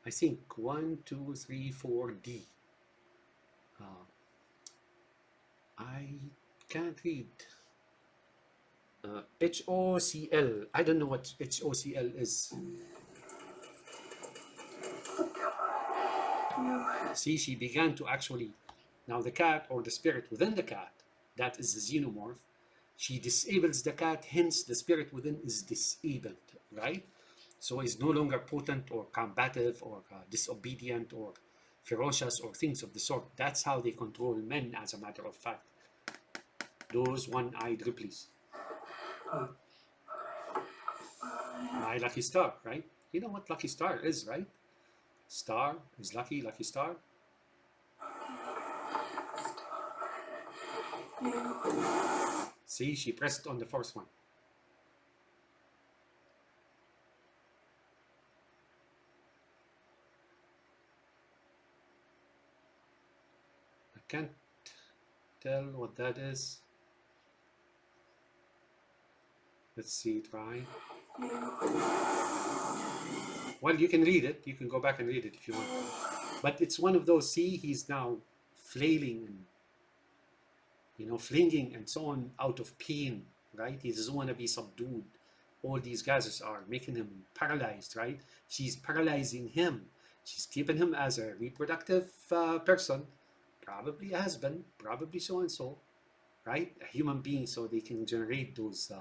I think 1, 2, 3, 4, D. I can't read. HOCL. I don't know what HOCL is. See, she began to actually, now the cat or the spirit within the cat, that is the xenomorph, she disables the cat, hence the spirit within is disabled, right? So is no longer potent or combative or disobedient or ferocious or things of the sort. That's how they control men, as a matter of fact. Those one-eyed Ripleys. My lucky star, right? You know what lucky star is, right? Star is lucky, lucky star. See, she pressed on the first one. I can't tell what that is. Let's see, try. Well, you can read it. You can go back and read it if you want. But it's one of those, see, he's now flailing and, flinging and so on out of pain, right? He doesn't want to be subdued. All these gases are making him paralyzed, right? She's paralyzing him. She's keeping him as a reproductive person, probably a husband, probably so and so, right? A human being, so they can generate those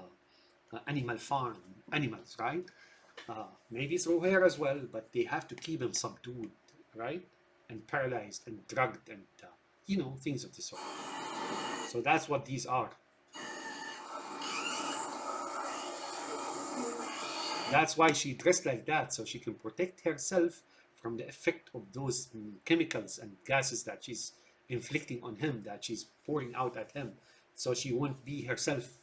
animal farm animals, right? Maybe through her as well, but they have to keep him subdued, right? And paralyzed and drugged and, things of the sort. So that's what these are. That's why she dressed like that, so she can protect herself from the effect of those chemicals and gases that she's inflicting on him, that she's pouring out at him. So she won't be herself.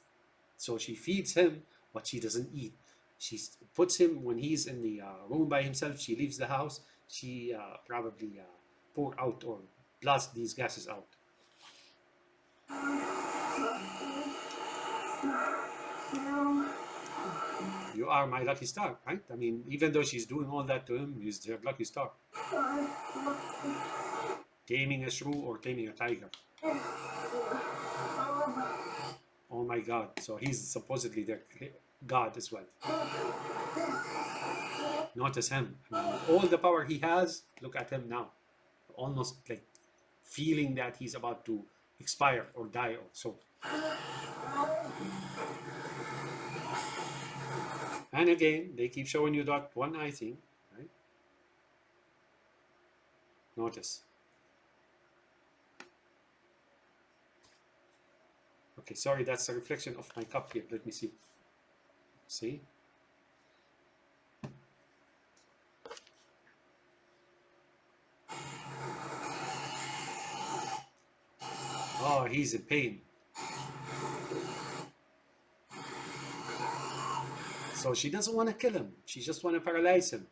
So she feeds him what she doesn't eat. She puts him, when he's in the room by himself, she leaves the house, she probably pour out or blast these gases out. You are my lucky star, right? I mean, even though she's doing all that to him, he's her lucky star. Taming a shrew or taming a tiger. Oh my God. So he's supposedly their God as well. Notice him. I mean, all the power he has, look at him now. Almost like feeling that he's about to expire or die or so. And again, they keep showing you that one eye thing, right? Notice. Okay, sorry, that's a reflection of my cup here. Let me see. See? Oh, he's in pain. So she doesn't want to kill him. She just want to paralyze him.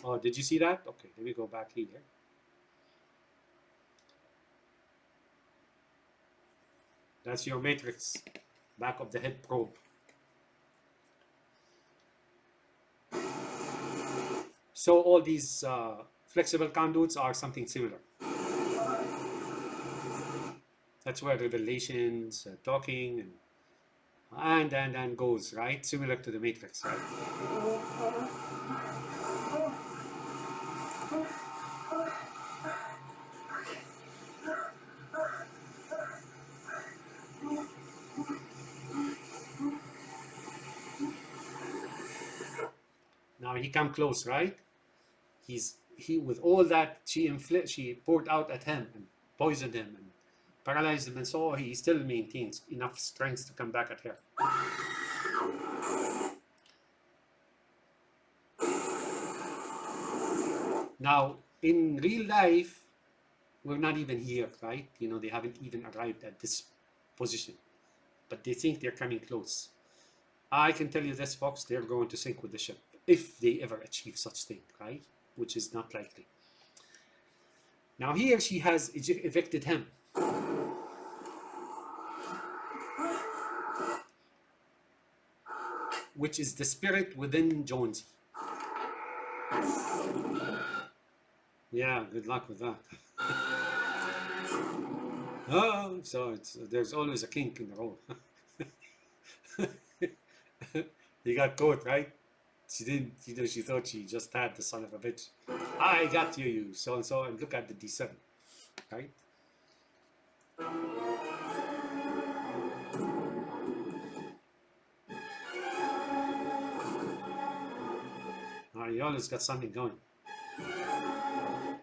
Oh, did you see that? Okay, let me go back here. That's your matrix, back of the head probe. So all these flexible conduits are something similar. That's where revelations, talking, and goes, right? Similar to the matrix, right? Now he come close, right? He with all that she poured out at him and poisoned him and paralyzed him, and so he still maintains enough strength to come back at her. Now, in real life, we're not even here, right? You know, they haven't even arrived at this position, but they think they're coming close. I can tell you this, folks, they're going to sink with the ship if they ever achieve such thing, right? Which is not likely. Now here she has evicted him. Which is the spirit within Jonesy. Yeah, good luck with that. Oh, so there's always a kink in the road. He got caught, right? She didn't, you know, she thought she just had the son of a bitch. I got you, you so and so, and look at the D7, right? You always got something going.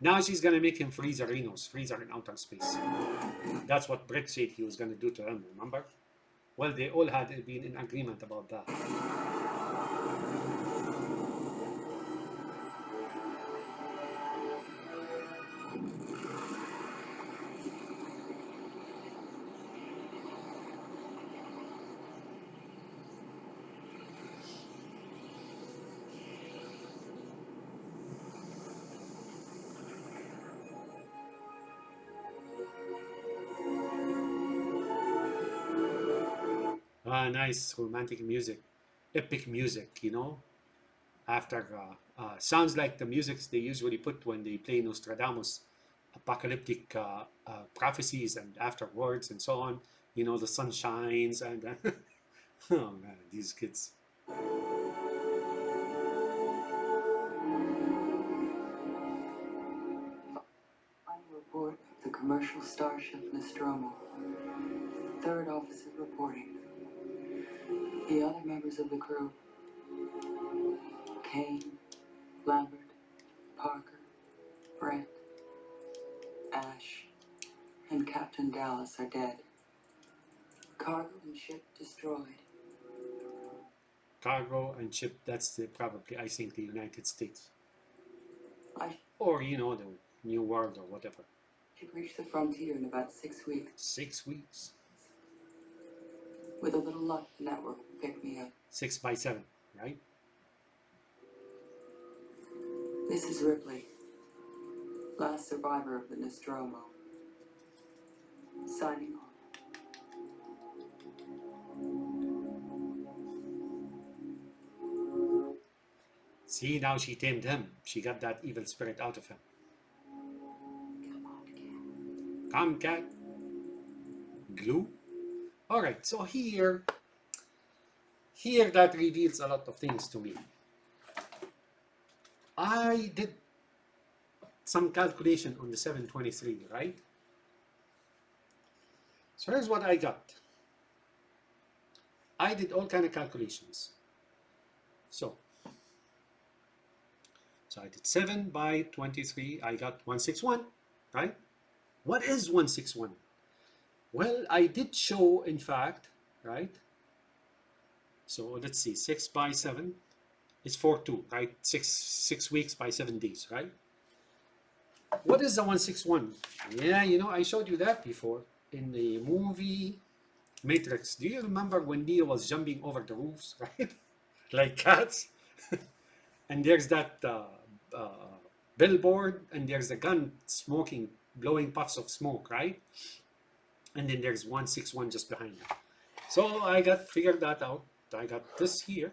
Now she's gonna make him freeze Arenos, freezer in outer space. That's what Brett said he was gonna do to him, remember? Well, they all had been in agreement about that. Ah, nice romantic music, epic music, you know. After sounds like the music they usually put when they play Nostradamus apocalyptic prophecies and afterwards and so on. You know, the sun shines and oh man, these kids. Final report of the commercial starship Nostromo. Third officer reporting. The other members of the crew: Kane, Lambert, Parker, Ash and Captain Dallas are dead. Cargo and ship destroyed. Cargo and ship, that's probably, I think, the United States. I Or, you know, the New World or whatever. should reach the frontier in about 6 weeks. 6 weeks. With a little luck, the network will pick me up. 6 by 7, right? This is Ripley, last survivor of the Nostromo. Signing off. See, now she tamed him. She got that evil spirit out of him. Come on, Cat. Come, cat. Glue. Alright, so here that reveals a lot of things to me. I did some calculation on the 723, right? So here's what I got. I did all kind of calculations. So I did 7 by 23, I got 161, right? What is 161? Well, I did show, in fact, right? So let's see, 6 by 7 is 42, right? 6 weeks by 7 days, right? What is the 161? Yeah, you know, I showed you that before in the movie Matrix. Do you remember when Neo was jumping over the roofs, right? Like cats? And there's that billboard, and there's a gun smoking, blowing puffs of smoke, right? And then there's 161 just behind it. So I figured that out. I got this here.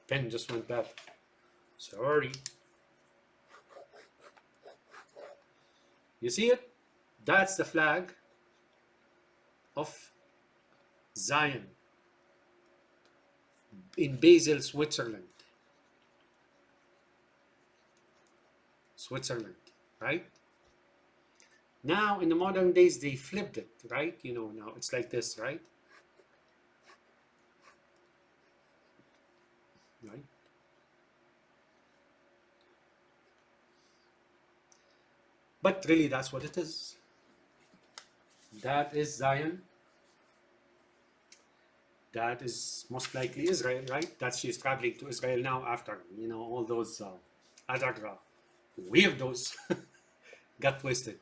Pen just went bad. Sorry. You see it? That's the flag of Zion in Basel, Switzerland. Switzerland, right? Now, in the modern days, they flipped it, right? You know, now it's like this, right? Right? But really, that's what it is. That is Zion. That is most likely Israel, right? That she's traveling to Israel now after, you know, all those other weirdos got twisted.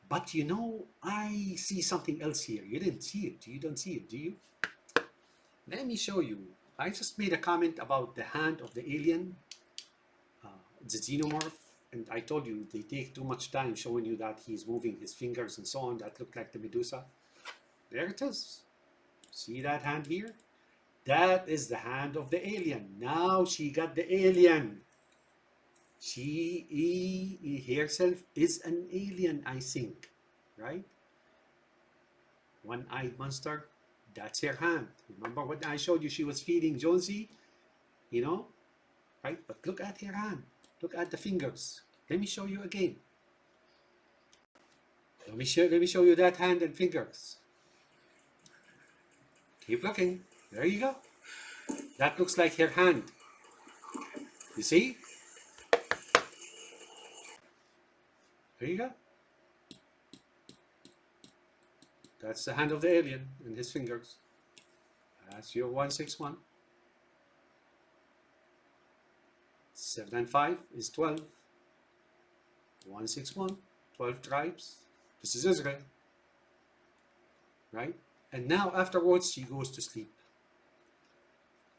But you know, I see something else here. You didn't see it. You don't see it, do you? Let me show you. I just made a comment about the hand of the alien, the xenomorph, and I told you they take too much time showing you that he's moving his fingers and so on. That looked like the Medusa. There it is. See that hand here? That is the hand of the alien. Now she got the alien. She herself is an alien, I think, right? One-eyed monster, that's her hand. Remember what I showed you? She was feeding Jonesy, you know, right? But look at her hand. Look at the fingers. Let me show you again. Let me show you that hand and fingers. Keep looking. There you go. That looks like her hand. You see? There you go. That's the hand of the alien and his fingers. That's your 161. 7 and 5 is 12. 161, 12 tribes. This is Israel. Right? And now afterwards she goes to sleep.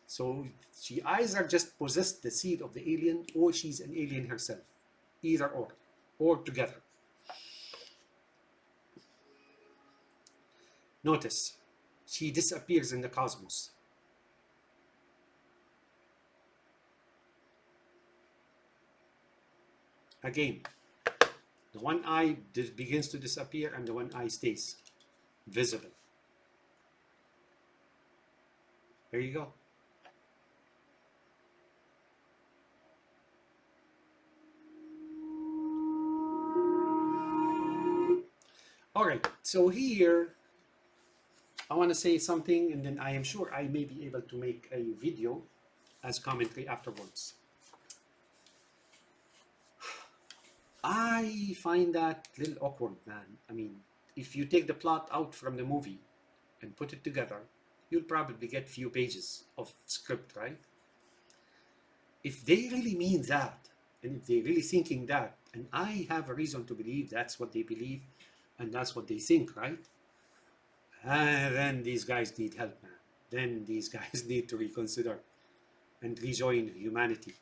So she either just possessed the seed of the alien or she's an alien herself. Either or together. Notice, she disappears in the cosmos. Again, the one eye begins to disappear and the one eye stays visible. There you go. All right, so here I want to say something, and then I am sure I may be able to make a video as commentary afterwards. I find that a little awkward, man. I mean, if you take the plot out from the movie and put it together, you'll probably get few pages of script, right? If they really mean that, and if they're really thinking that, and I have a reason to believe that's what they believe, and that's what they think, right? Then these guys need help, man. Then these guys need to reconsider and rejoin humanity,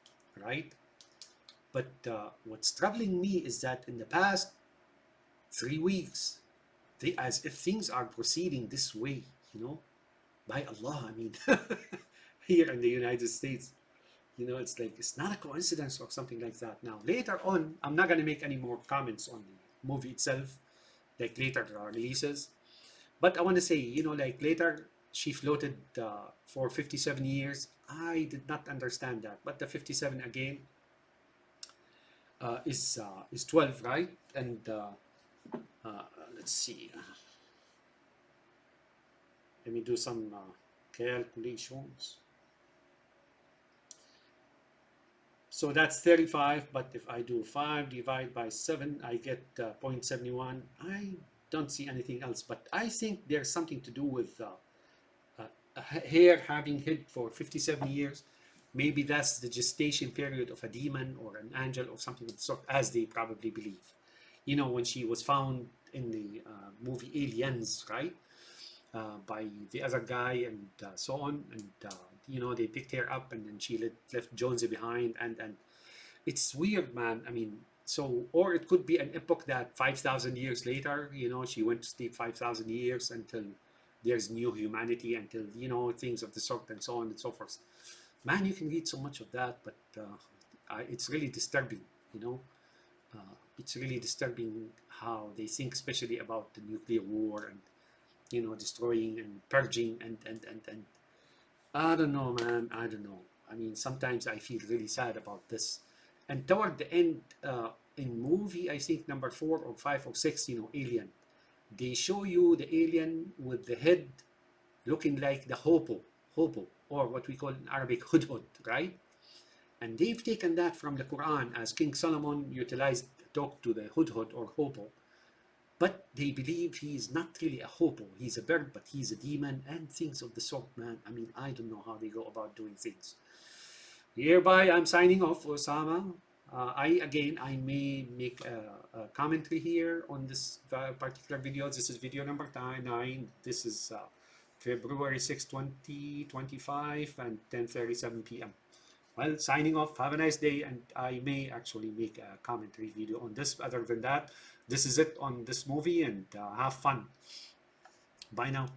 right? But what's troubling me is that in the past 3 weeks, as if things are proceeding this way, by Allah, I mean, here in the United States, it's like, it's not a coincidence or something like that. Now, later on, I'm not going to make any more comments on the movie itself, like later releases. But I want to say, like later, she floated for 57 years. I did not understand that. But the 57 again is 12, right? And let's see. Let me do some calculations. So that's 35, but if I do 5 divided by 7, I get 0.71. I don't see anything else, but I think there's something to do with hair having hid for 57 years. Maybe that's the gestation period of a demon or an angel or something of the sort, as they probably believe. When she was found in the movie Aliens, right? By the other guy and so on, and they picked her up, and then she left Jonesy behind, and it's weird, man. I mean, so, or it could be an epoch that 5,000 years later, she went to sleep 5,000 years until there's new humanity, until things of the sort, and so on and so forth. Man, you can read so much of that, but it's really disturbing. It's really disturbing how they think, especially about the nuclear war and destroying and purging and I don't know, man. I don't know. I mean, sometimes I feel really sad about this. And toward the end, in movie, I think number 4 or 5 or 6, Alien, they show you the alien with the head looking like the hopo, or what we call in Arabic hudhud, right? And they've taken that from the Quran, as King Solomon utilized, talked to the hudhud or hopo. But they believe he's not really a hopo. He's a bird, but he's a demon and things of the sort, man. I mean, I don't know how they go about doing things. Hereby, I'm signing off, Osama. I may make a commentary here on this particular video. This is video number 9. This is February 6, 2025 and 10:37 p.m. Well, signing off. Have a nice day, and I may actually make a commentary video on this. Other than that, this is it on this movie, and have fun. Bye now.